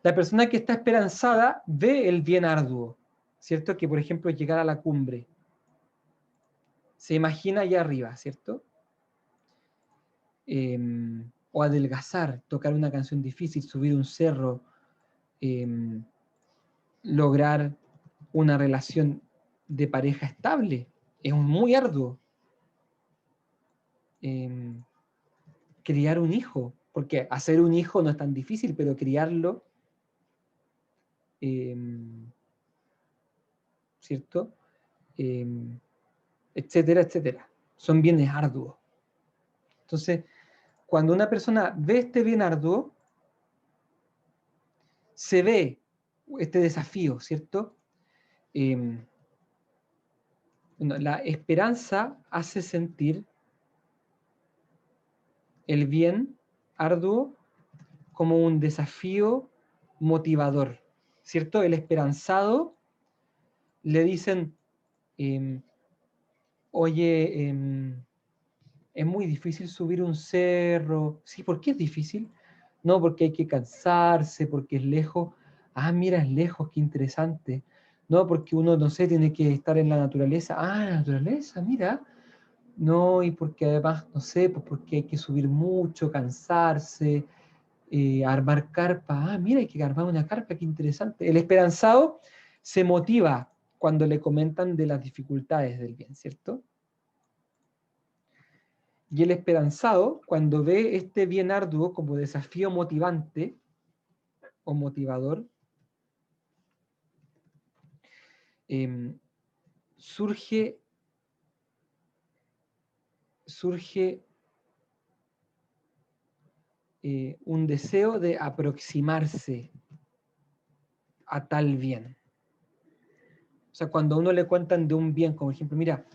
La persona que está esperanzada ve el bien arduo, ¿cierto? Que, por ejemplo, llegar a la cumbre. Se imagina allá arriba, ¿cierto? O adelgazar, tocar una canción difícil, subir un cerro, lograr una relación de pareja estable. Es muy arduo. Criar un hijo, porque hacer un hijo no es tan difícil, pero criarlo, ¿cierto? Etcétera, etcétera. Son bienes arduos. Entonces, cuando una persona ve este bien arduo, se ve este desafío, ¿cierto? La esperanza hace sentir el bien arduo como un desafío motivador, ¿cierto? El esperanzado le dicen, oye, es muy difícil subir un cerro. Sí, ¿por qué es difícil? No, porque hay que cansarse, porque es lejos. Ah, mira, es lejos, qué interesante. No, porque uno, no sé, tiene que estar en la naturaleza. Ah, la naturaleza, mira. No, y porque además, no sé, pues porque hay que subir mucho, cansarse, armar carpa. Ah, mira, hay que armar una carpa, qué interesante. El esperanzado se motiva cuando le comentan de las dificultades del bien, ¿cierto? Y el esperanzado, cuando ve este bien arduo como desafío motivante o motivador, surge un deseo de aproximarse a tal bien. O sea, cuando a uno le cuentan de un bien, como ejemplo, mira,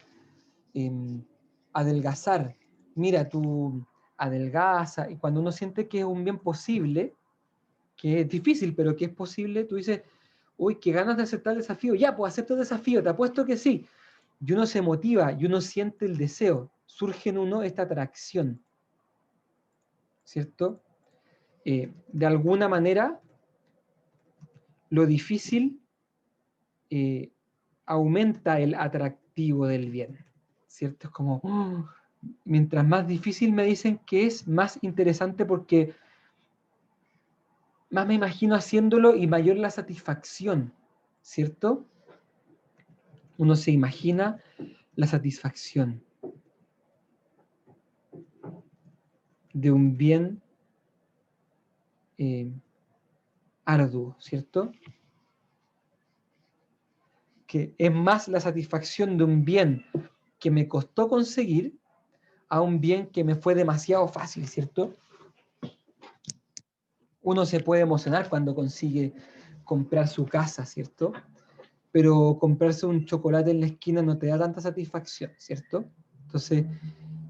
adelgazar, mira, tú adelgaza, y cuando uno siente que es un bien posible, que es difícil, pero que es posible, tú dices, uy, qué ganas de aceptar el desafío, ya, pues acepto el desafío, te apuesto que sí. Y uno se motiva, y uno siente el deseo, surge en uno esta atracción, ¿cierto? De alguna manera, lo difícil aumenta el atractivo del bien, ¿cierto? Es como, mientras más difícil me dicen que es, más interesante porque más me imagino haciéndolo y mayor la satisfacción, ¿cierto? Uno se imagina la satisfacción de un bien arduo, ¿cierto? Que es más la satisfacción de un bien que me costó conseguir a un bien que me fue demasiado fácil, ¿cierto? Uno se puede emocionar cuando consigue comprar su casa, ¿cierto? Pero comprarse un chocolate en la esquina no te da tanta satisfacción, ¿cierto? Entonces,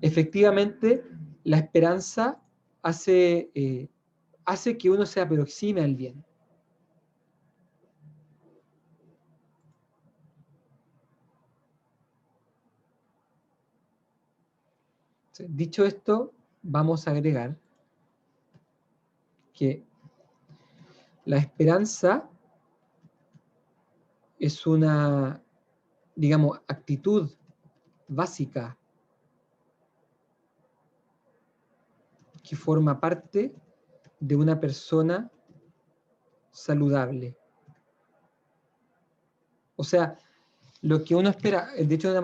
efectivamente, la esperanza hace hace que uno se aproxime al bien. Dicho esto, vamos a agregar que la esperanza es una, digamos, actitud básica que forma parte de una persona saludable. O sea, lo que uno espera, dicho de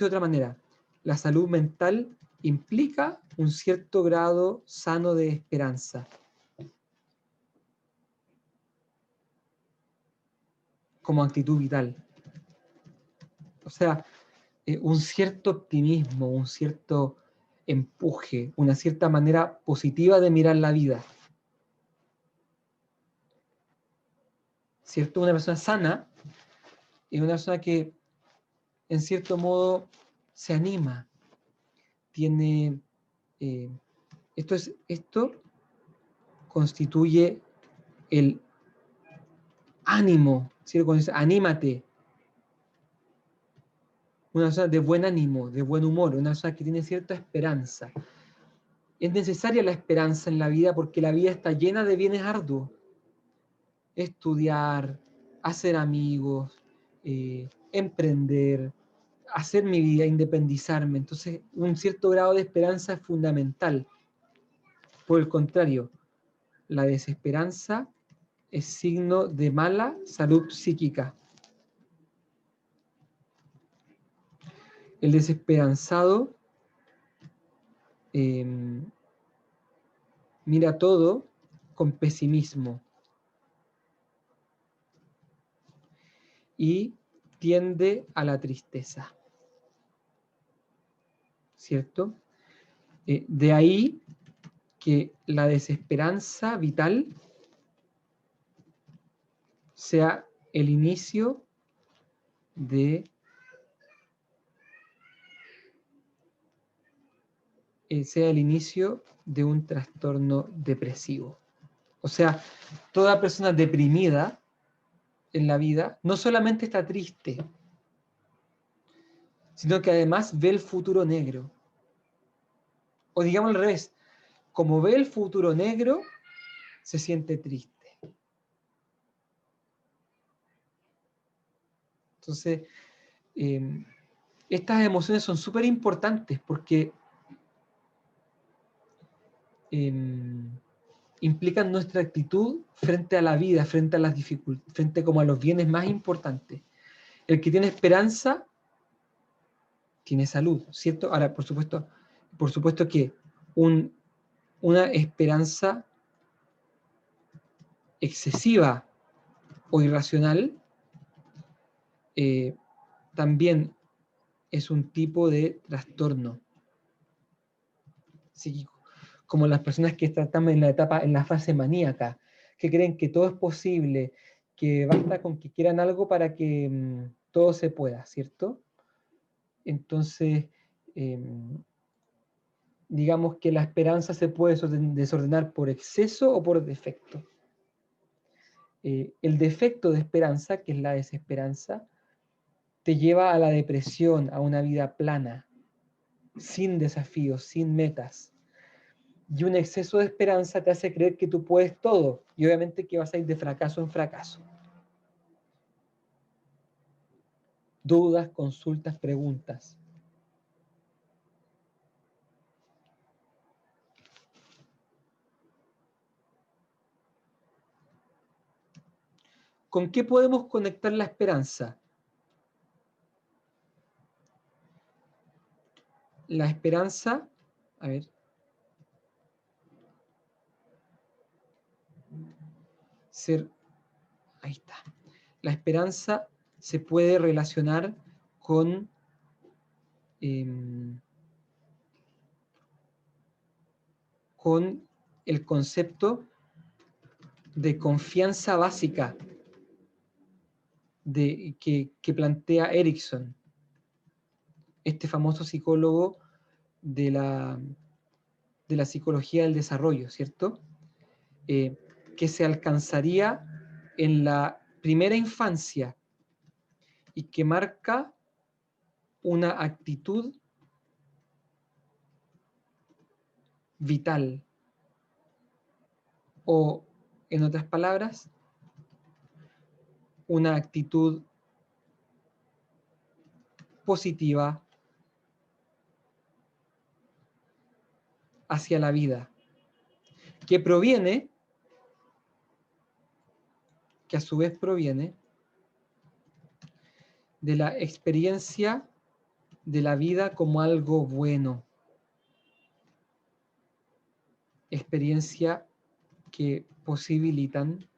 otra manera, la salud mental implica un cierto grado sano de esperanza. Como actitud vital. O sea, un cierto optimismo, un cierto empuje, una cierta manera positiva de mirar la vida. ¿Cierto? Una persona sana es una persona que, en cierto modo, se anima. Tiene... esto constituye el ánimo, ¿cierto? Cuando dice, anímate. Una persona de buen ánimo, de buen humor, una persona que tiene cierta esperanza. Es necesaria la esperanza en la vida porque la vida está llena de bienes arduos. Estudiar, hacer amigos, emprender, hacer mi vida, independizarme. Entonces, un cierto grado de esperanza es fundamental. Por el contrario, la desesperanza es signo de mala salud psíquica. El desesperanzado mira todo con pesimismo y tiende a la tristeza. ¿Cierto? De ahí que la desesperanza vital sea el inicio de un trastorno depresivo. O sea, toda persona deprimida en la vida no solamente está triste, sino que además ve el futuro negro. O digamos al revés, como ve el futuro negro, se siente triste. Entonces, estas emociones son súper importantes porque implican nuestra actitud frente a la vida, frente a las dificultades, frente como a los bienes más importantes. El que tiene esperanza tiene salud, ¿cierto? Ahora, por supuesto que una esperanza excesiva o irracional también es un tipo de trastorno psíquico, como las personas que están en la fase maníaca, que creen que todo es posible, que basta con que quieran algo para que todo se pueda, ¿cierto? Entonces, digamos que la esperanza se puede desordenar por exceso o por defecto. El defecto de esperanza, que es la desesperanza, te lleva a la depresión, a una vida plana, sin desafíos, sin metas. Y un exceso de esperanza te hace creer que tú puedes todo, y obviamente que vas a ir de fracaso en fracaso. Dudas, consultas, preguntas. ¿Con qué podemos conectar la esperanza? La esperanza, a ver, ahí está. La esperanza se puede relacionar con el concepto de confianza básica que plantea Erikson, este famoso psicólogo de la psicología del desarrollo, ¿cierto? que se alcanzaría en la primera infancia y que marca una actitud vital, o en otras palabras, una actitud positiva hacia la vida, que proviene, que a su vez proviene de la experiencia de la vida como algo bueno, experiencia que posibilitan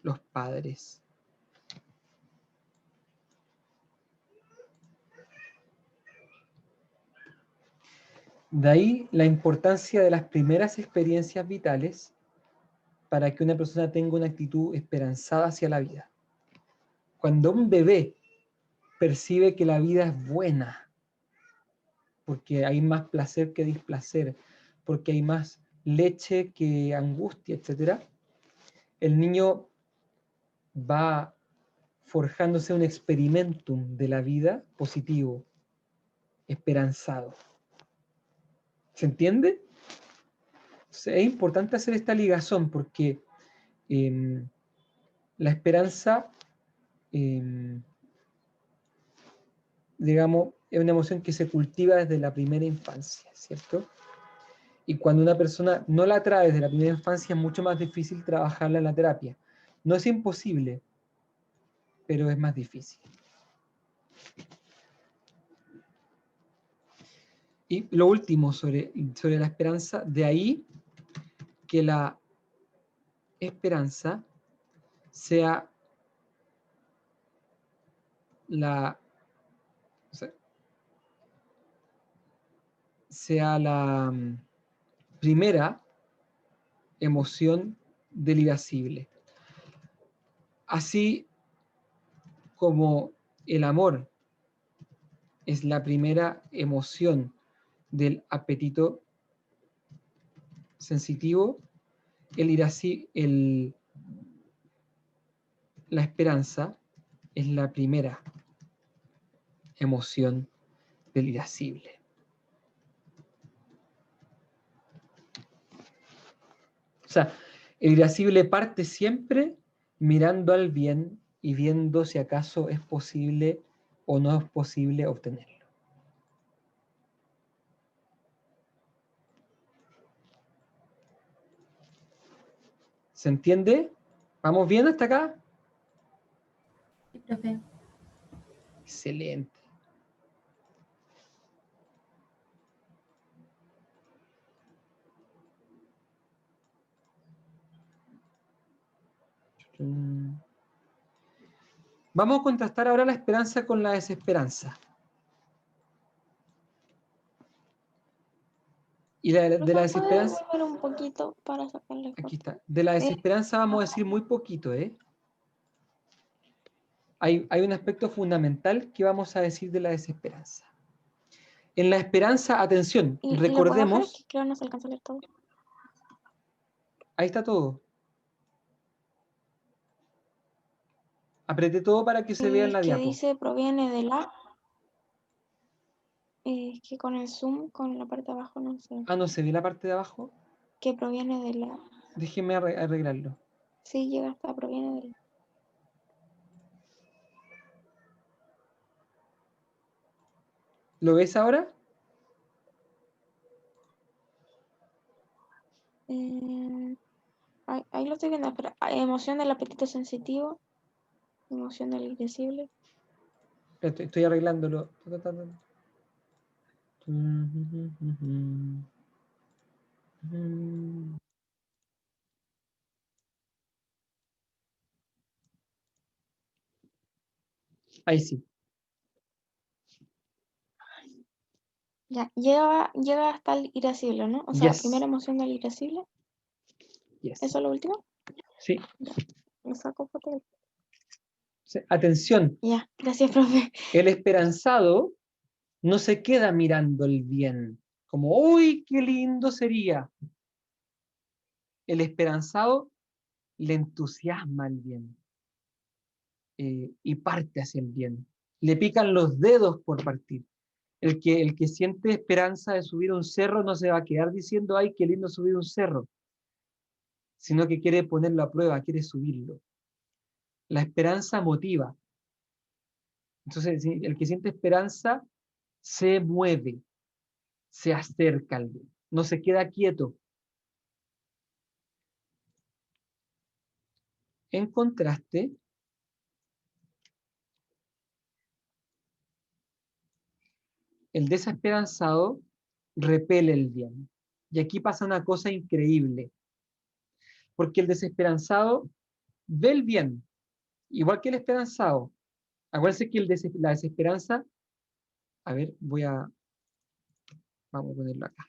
los padres. De ahí la importancia de las primeras experiencias vitales para que una persona tenga una actitud esperanzada hacia la vida. Cuando un bebé percibe que la vida es buena, porque hay más placer que displacer, porque hay más leche que angustia, etc., el niño va forjándose un experimentum de la vida positivo, esperanzado. ¿Se entiende? Entonces, es importante hacer esta ligazón porque la esperanza, digamos, es una emoción que se cultiva desde la primera infancia, ¿cierto? Y cuando una persona no la trae desde la primera infancia es mucho más difícil trabajarla en la terapia. No es imposible, pero es más difícil. Y lo último sobre la esperanza, de ahí que la esperanza sea la primera emoción del irascible. Así como el amor es la primera emoción del apetito sensitivo, la esperanza es la primera emoción del irascible. O sea, el irascible parte siempre mirando al bien y viendo si acaso es posible o no es posible obtenerlo. ¿Se entiende? ¿Vamos bien hasta acá? Sí, profe. Excelente. Vamos a contrastar ahora la esperanza con la desesperanza. Y de la desesperanza... ¿Puedes volver un poquito para sacarle foto? Aquí está. De la desesperanza vamos a decir muy poquito, ¿eh? Hay un aspecto fundamental que vamos a decir de la desesperanza. En la esperanza, atención, ¿Y lo puedo bajar? recordemos... Que creo no se alcanza a leer todo. Ahí está todo. Apreté todo para que se vea en la El que diapo. dice proviene de la... Es que con el zoom, con la parte de abajo, no sé. Ah, ¿no se ve la parte de abajo? Que proviene de la... Déjenme arreglarlo. Sí, llega hasta proviene de la... ¿Lo ves ahora? Ahí lo estoy viendo, pero emoción del apetito sensitivo, emoción del irascible. Estoy arreglándolo. Ahí sí. Ya, llega hasta el irascible, ¿no? O sea, Yes. primera emoción del irascible. Yes. ¿Eso es lo último? Sí. Ya, me saco foto. Atención, Ya, gracias, profe. el esperanzado no se queda mirando el bien, como, ¡uy, qué lindo sería! El esperanzado le entusiasma el bien y parte hacia el bien. Le pican los dedos por partir. El que siente esperanza de subir un cerro no se va a quedar diciendo, ay, qué lindo subir un cerro, sino que quiere ponerlo a prueba, quiere subirlo. La esperanza motiva. Entonces, el que siente esperanza se mueve, se acerca al bien, no se queda quieto. En contraste, el desesperanzado repele el bien. Y aquí pasa una cosa increíble, porque el desesperanzado ve el bien, igual que el esperanzado. Acuérdense que la desesperanza, a ver, vamos a ponerlo acá.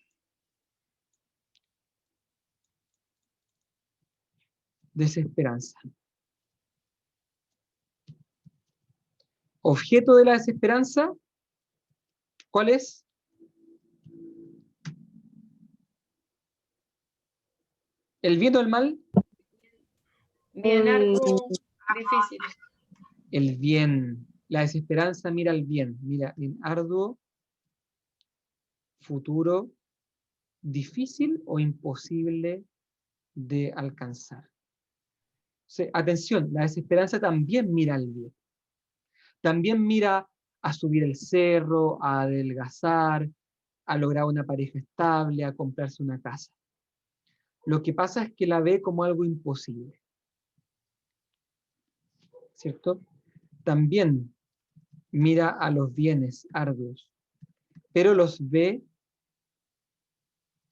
Desesperanza. Objeto de la desesperanza, ¿cuál es? ¿El bien o el mal? Bien arduo, difícil. El bien. La desesperanza mira el bien. Mira, bien arduo, futuro, difícil o imposible de alcanzar. O sea, atención, la desesperanza también mira al bien. También mira a subir el cerro, a adelgazar, a lograr una pareja estable, a comprarse una casa. Lo que pasa es que la ve como algo imposible. ¿Cierto? También mira a los bienes arduos, pero los ve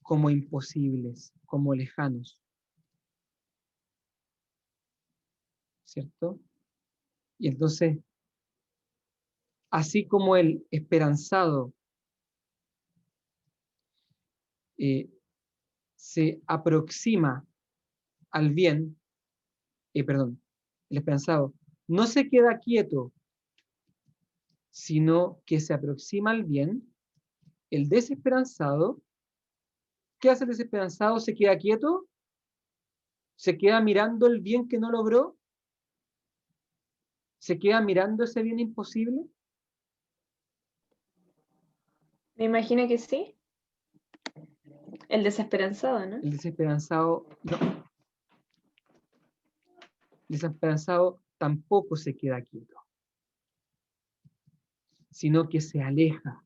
como imposibles, como lejanos. ¿Cierto? Y entonces, así como el esperanzado se aproxima al bien, perdón, el esperanzado no se queda quieto, sino que se aproxima al bien, el desesperanzado, ¿qué hace el desesperanzado? ¿Se queda quieto? ¿Se queda mirando el bien que no logró? ¿Se queda mirando ese bien imposible? Me imagino que sí. El desesperanzado, ¿no? El desesperanzado, no. El desesperanzado tampoco se queda quieto, sino que se aleja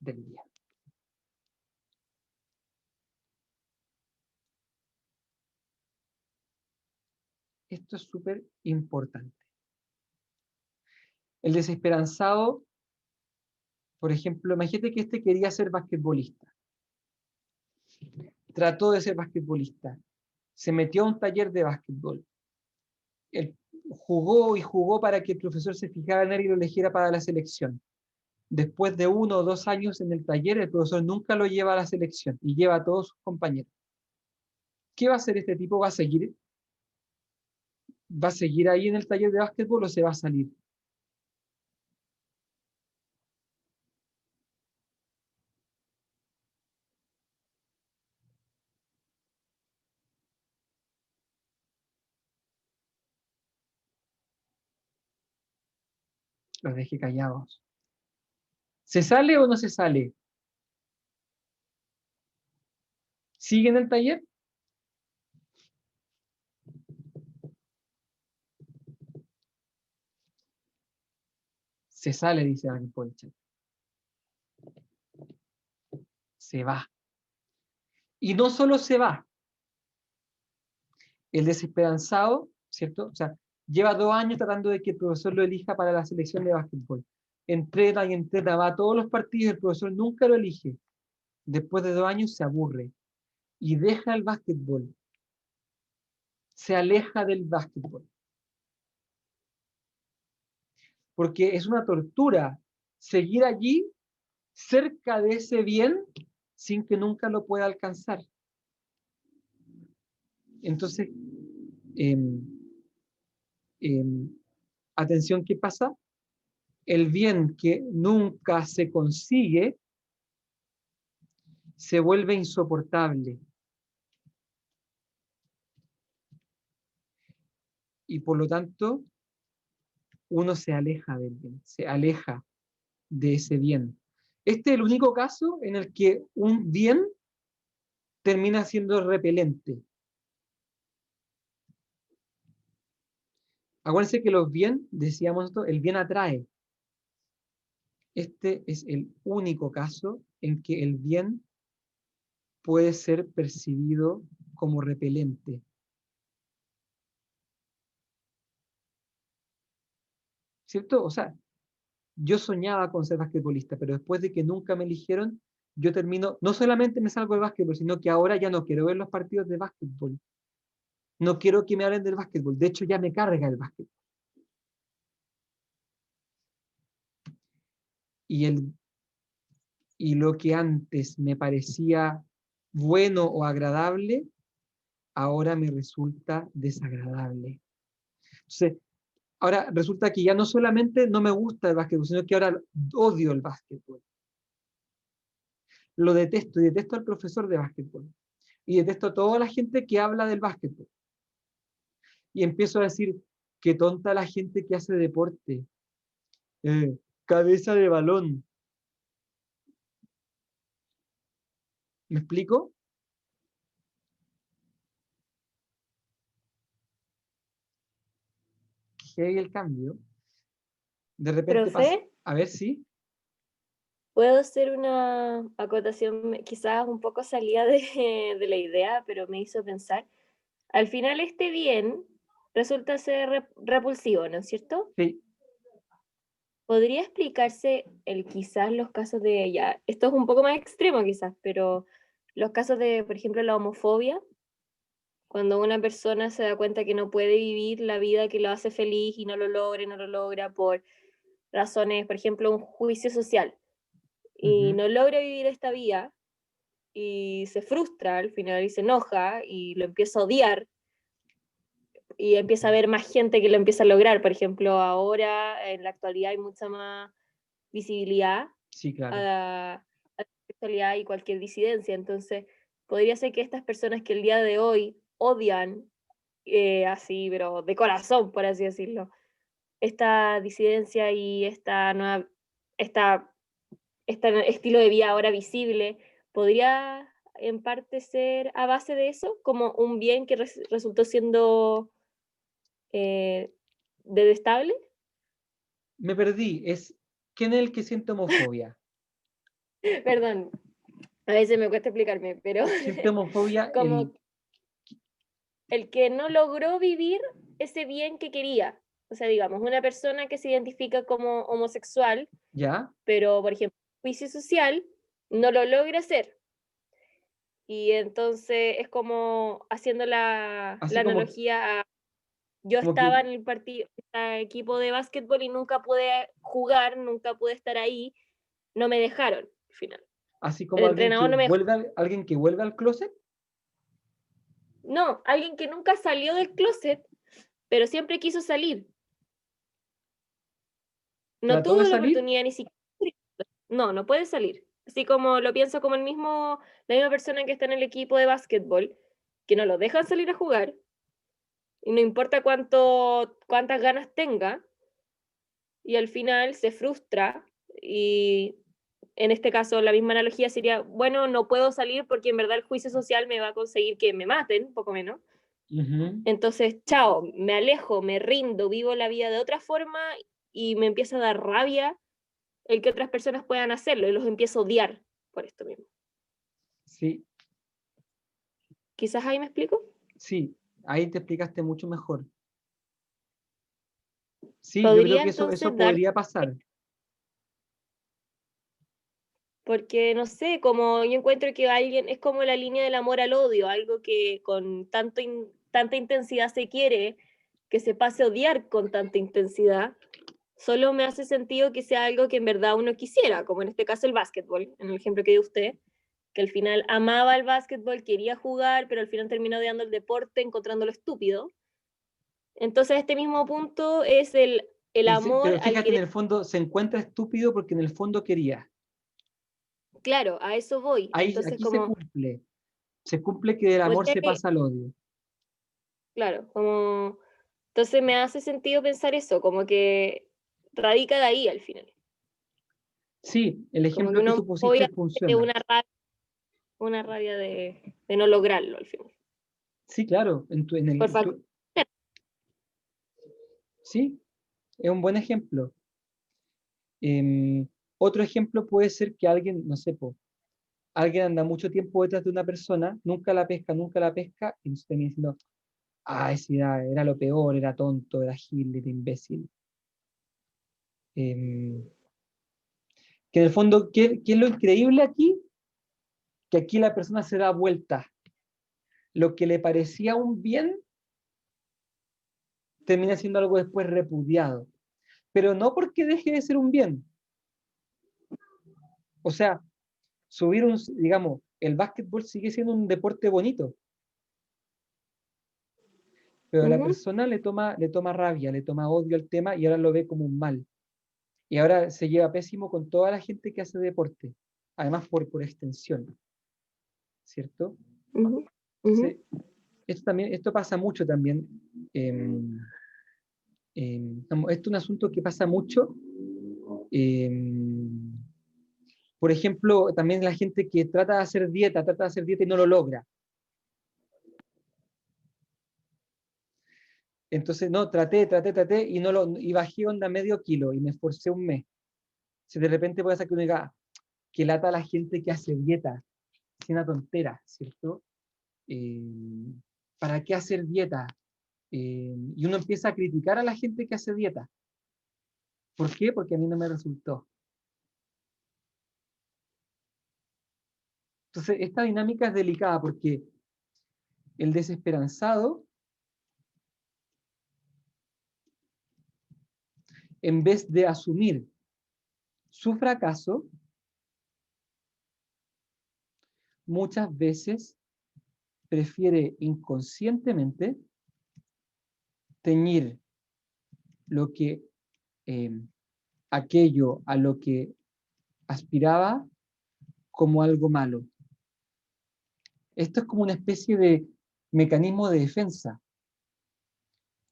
del bien. Esto es súper importante. El desesperanzado, por ejemplo, imagínate que este quería ser basquetbolista. Trató de ser basquetbolista. Se metió a un taller de basquetbol. Él jugó y jugó para que el profesor se fijara en él y lo eligiera para la selección. Después de 1 o 2 años en el taller, el profesor nunca lo lleva a la selección y lleva a todos sus compañeros. ¿Qué va a hacer este tipo? ¿Va a seguir ahí en el taller de básquetbol o se va a salir? Los dejé callados. ¿Se sale o no se sale? ¿Sigue en el taller? Se sale, dice alguien por el chat. Se va. Y no solo se va. El desesperanzado, ¿cierto? O sea, lleva 2 años tratando de que el profesor lo elija para la selección de básquetbol. Entrena y entrena, va a todos los partidos, el profesor nunca lo elige. Después de 2 años se aburre y deja el básquetbol. Se aleja del básquetbol. Porque es una tortura seguir allí cerca de ese bien sin que nunca lo pueda alcanzar. Entonces, atención, ¿qué pasa? El bien que nunca se consigue se vuelve insoportable. y por lo tanto uno se aleja del bien, se aleja de ese bien. Este es el único caso en el que un bien termina siendo repelente. Acuérdense que los bien, decíamos esto, el bien atrae. Este es el único caso en que el bien puede ser percibido como repelente. ¿Cierto? O sea, yo soñaba con ser basquetbolista, pero después de que nunca me eligieron, yo termino, no solamente me salgo del básquetbol, sino que ahora ya no quiero ver los partidos de básquetbol. No quiero que me hablen del básquetbol. De hecho, ya me carga el básquetbol. Y lo que antes me parecía bueno o agradable, ahora me resulta desagradable. Entonces, ahora resulta que ya no solamente no me gusta el básquetbol, sino que ahora odio el básquetbol. Lo detesto y detesto al profesor de básquetbol. Y detesto a toda la gente que habla del básquetbol. Y empiezo a decir, qué tonta la gente que hace deporte. Cabeza de balón. ¿Me explico? Que hay el cambio. De repente pasa. Profe, A ver si. puedo hacer una acotación quizás un poco salida de la idea, pero me hizo pensar. Al final este bien resulta ser repulsivo, ¿no es cierto? Sí, ¿Podría explicarse quizás los casos de, ya, esto es un poco más extremo quizás, pero los casos de, por ejemplo, la homofobia, cuando una persona se da cuenta que no puede vivir la vida que lo hace feliz y no lo logra por razones, por ejemplo, un juicio social, y no logra vivir esta vida y se frustra al final y se enoja y lo empieza a odiar y empieza a ver más gente que lo empieza a lograr. Por ejemplo, ahora en la actualidad hay mucha más visibilidad sí, claro. a la sexualidad y cualquier disidencia. Entonces, podría ser que estas personas que el día de hoy odian así, pero de corazón, por así decirlo, esta disidencia y este estilo de vida ahora visible, podría en parte ser a base de eso, como un bien que resultó siendo detestable. Me perdí. ¿Quién es el que siente homofobia? Perdón, a veces me cuesta explicarme, pero Siente homofobia como el que no logró vivir ese bien que quería. O sea, digamos, una persona que se identifica como homosexual, ¿Ya? pero, por ejemplo, juicio social, no lo logra hacer. Y entonces es como haciendo Así la como, analogía a yo como que, estaba en el equipo de básquetbol y nunca pude jugar, nunca pude estar ahí, no me dejaron al final. así El como entrenador no me dejó. alguien que vuelve al closet. No, alguien que nunca salió del closet, pero siempre quiso salir. No ¿Trató de tuvo la salir? oportunidad ni siquiera. No, no puede salir. Así como lo pienso como la misma persona que está en el equipo de básquetbol, que no lo dejan salir a jugar, y no importa cuántas ganas tenga, y al final se frustra, y en este caso la misma analogía sería, bueno, no puedo salir porque en verdad el juicio social me va a conseguir que me maten, poco menos. Ujú. Entonces, chao, me alejo, me rindo, vivo la vida de otra forma y me empieza a dar rabia el que otras personas puedan hacerlo y los empiezo a odiar por esto mismo. Sí, Quizás ahí me explico. sí, ahí te explicaste mucho mejor. Sí, yo creo Podría que eso entonces dar, podría pasar. porque no sé, como yo encuentro que alguien es como la línea del amor al odio, algo que con tanta intensidad se quiere, que se pase a odiar con tanta intensidad, solo me hace sentido que sea algo que en verdad uno quisiera, como en este caso el básquetbol, en el ejemplo que dio usted, que al final amaba el básquetbol, quería jugar, pero al final terminó odiando el deporte, encontrándolo estúpido. Entonces, este mismo punto es el amor Pero al fíjate, en querer. el fondo se encuentra estúpido porque en el fondo quería. Claro, a eso voy. Ahí, Entonces, aquí se como, cumple. Se cumple que del amor podría se que, pasa al odio. claro, como Entonces me hace sentido pensar eso, como que radica de ahí al final. Sí, el Como ejemplo que que uno tú pusiste obviamente funciona. una rabia de no lograrlo al final. Sí, claro, Por factor. sí, es un buen ejemplo. Otro ejemplo puede ser que alguien, no sé, alguien anda mucho tiempo detrás de una persona, nunca la pesca, y nos termina diciendo, ese era lo peor, era tonto, era gil, era imbécil. Que en el fondo, ¿qué es lo increíble aquí? Que aquí la persona se da vuelta. Lo que le parecía un bien termina siendo algo después repudiado. Pero no porque deje de ser un bien. O sea, digamos, el básquetbol sigue siendo un deporte bonito, pero la persona le toma rabia, le toma odio al tema y ahora lo ve como un mal. Y ahora se lleva pésimo con toda la gente que hace deporte, además por extensión, ¿cierto? Entonces, esto pasa mucho también. Esto es un asunto que pasa mucho. Por ejemplo, también la gente que trata de hacer dieta y no lo logra. Entonces, no, traté y bajé onda medio kilo y me esforcé un mes. Si de repente puede ser que uno diga, que lata a la gente que hace dieta, es una tontera, ¿cierto? ¿Para qué hacer dieta? Y uno empieza a criticar a la gente que hace dieta. ¿Por qué? Porque a mí no me resultó. Entonces, esta dinámica es delicada porque el desesperanzado, en vez de asumir su fracaso, muchas veces prefiere inconscientemente teñir lo que aquello a lo que aspiraba como algo malo. Esto es como una especie de mecanismo de defensa,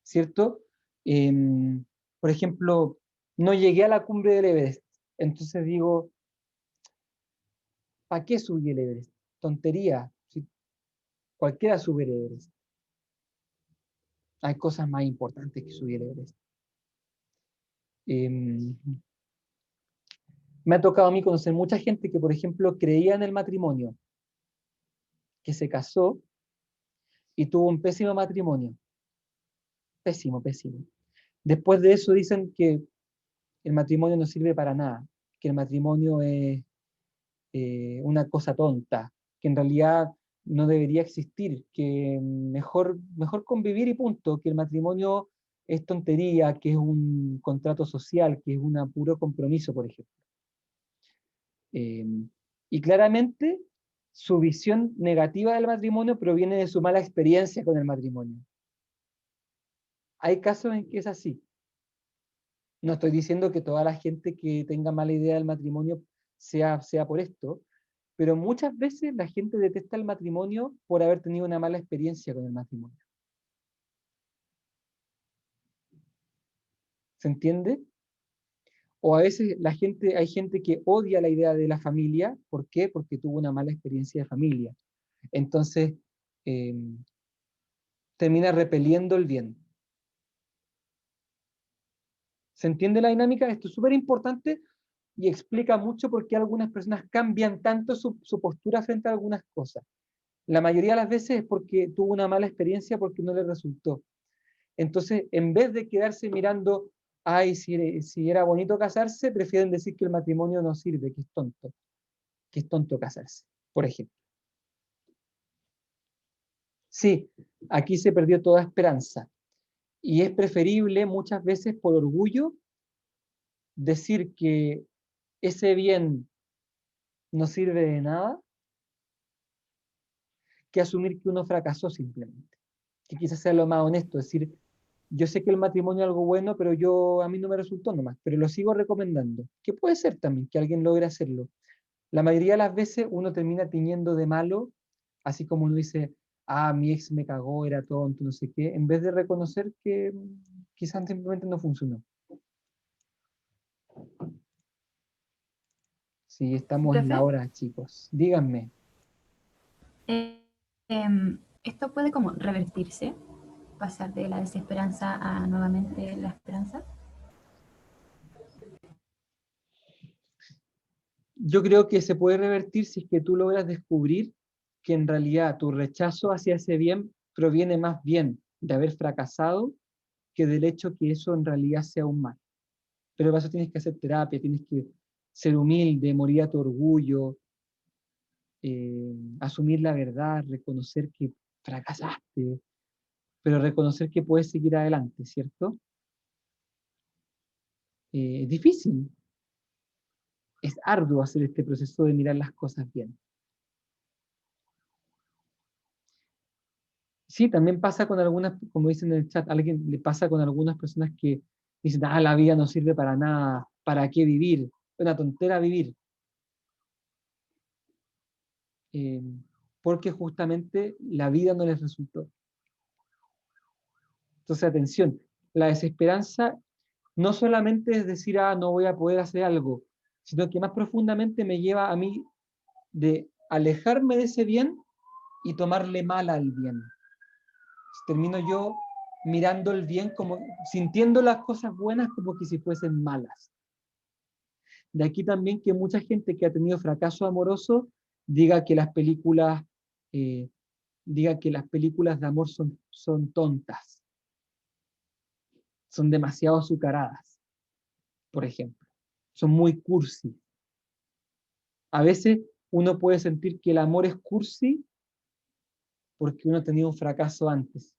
¿cierto? Por ejemplo, no llegué a la cumbre del Everest, entonces digo, ¿para qué subí el Everest? Tontería, si cualquiera sube el Everest. Hay cosas más importantes que subir el Everest. Me ha tocado a mí conocer mucha gente que, por ejemplo, creía en el matrimonio, que se casó y tuvo un pésimo matrimonio. Pésimo, pésimo. Después de eso dicen que el matrimonio no sirve para nada, que el matrimonio es una cosa tonta, que en realidad no debería existir, que mejor convivir y punto, que el matrimonio es tontería, que es un contrato social, que es un puro compromiso, por ejemplo. Y claramente su visión negativa del matrimonio proviene de su mala experiencia con el matrimonio. Hay casos en que es así. No estoy diciendo que toda la gente que tenga mala idea del matrimonio sea por esto, pero muchas veces la gente detesta el matrimonio por haber tenido una mala experiencia con el matrimonio. ¿Se entiende? O a veces hay gente que odia la idea de la familia. ¿Por qué? Porque tuvo una mala experiencia de familia. Entonces, termina repeliendo el bien. ¿Se entiende la dinámica? Esto es súper importante y explica mucho por qué algunas personas cambian tanto su postura frente a algunas cosas. La mayoría de las veces es porque tuvo una mala experiencia, porque no le resultó. Entonces, en vez de quedarse mirando, ay, si era bonito casarse, prefieren decir que el matrimonio no sirve, que es tonto casarse, por ejemplo. Sí, aquí se perdió toda esperanza. Y es preferible muchas veces por orgullo decir que ese bien no sirve de nada que asumir que uno fracasó simplemente. Que quizás sea lo más honesto, decir, yo sé que el matrimonio es algo bueno, pero a mí no me resultó nomás, pero lo sigo recomendando. Que puede ser también que alguien logre hacerlo. La mayoría de las veces uno termina tiñendo de malo, así como uno dice, mi ex me cagó, era tonto, no sé qué, en vez de reconocer que quizás simplemente no funcionó. Sí, estamos en la ¿Profe? hora, chicos. Díganme. ¿Esto puede como revertirse? ¿Pasar de la desesperanza a nuevamente la esperanza? Yo creo que se puede revertir si es que tú logras descubrir que en realidad tu rechazo hacia ese bien proviene más bien de haber fracasado que del hecho que eso en realidad sea un mal. Pero para eso tienes que hacer terapia, tienes que ser humilde, morir a tu orgullo, asumir la verdad, reconocer que fracasaste, pero reconocer que puedes seguir adelante, ¿cierto? Es difícil, es arduo hacer este proceso de mirar las cosas bien. Sí, también pasa con algunas, como dicen en el chat, a alguien le pasa con algunas personas que dicen, la vida no sirve para nada, ¿para qué vivir? Es una tontera vivir. Eh, porque justamente la vida no les resultó. Entonces, atención, la desesperanza no solamente es decir, no voy a poder hacer algo, sino que más profundamente me lleva a mí de alejarme de ese bien y tomarle mal al bien. Termino yo mirando el bien como, sintiendo las cosas buenas como que si fuesen malas. De aquí también que mucha gente que ha tenido fracaso amoroso diga que las películas, de amor son tontas, son demasiado azucaradas, por ejemplo. Son muy cursi. A veces uno puede sentir que el amor es cursi porque uno ha tenido un fracaso antes.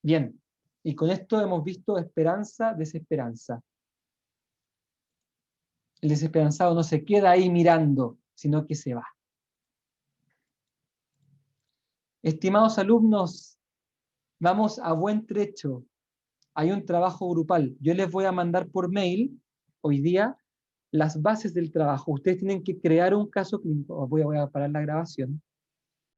Bien, y con esto hemos visto esperanza, desesperanza. El desesperanzado no se queda ahí mirando, sino que se va. Estimados alumnos, vamos a buen trecho. Hay un trabajo grupal. Yo les voy a mandar por mail hoy día las bases del trabajo. Ustedes tienen que crear un caso clínico. Voy a parar la grabación.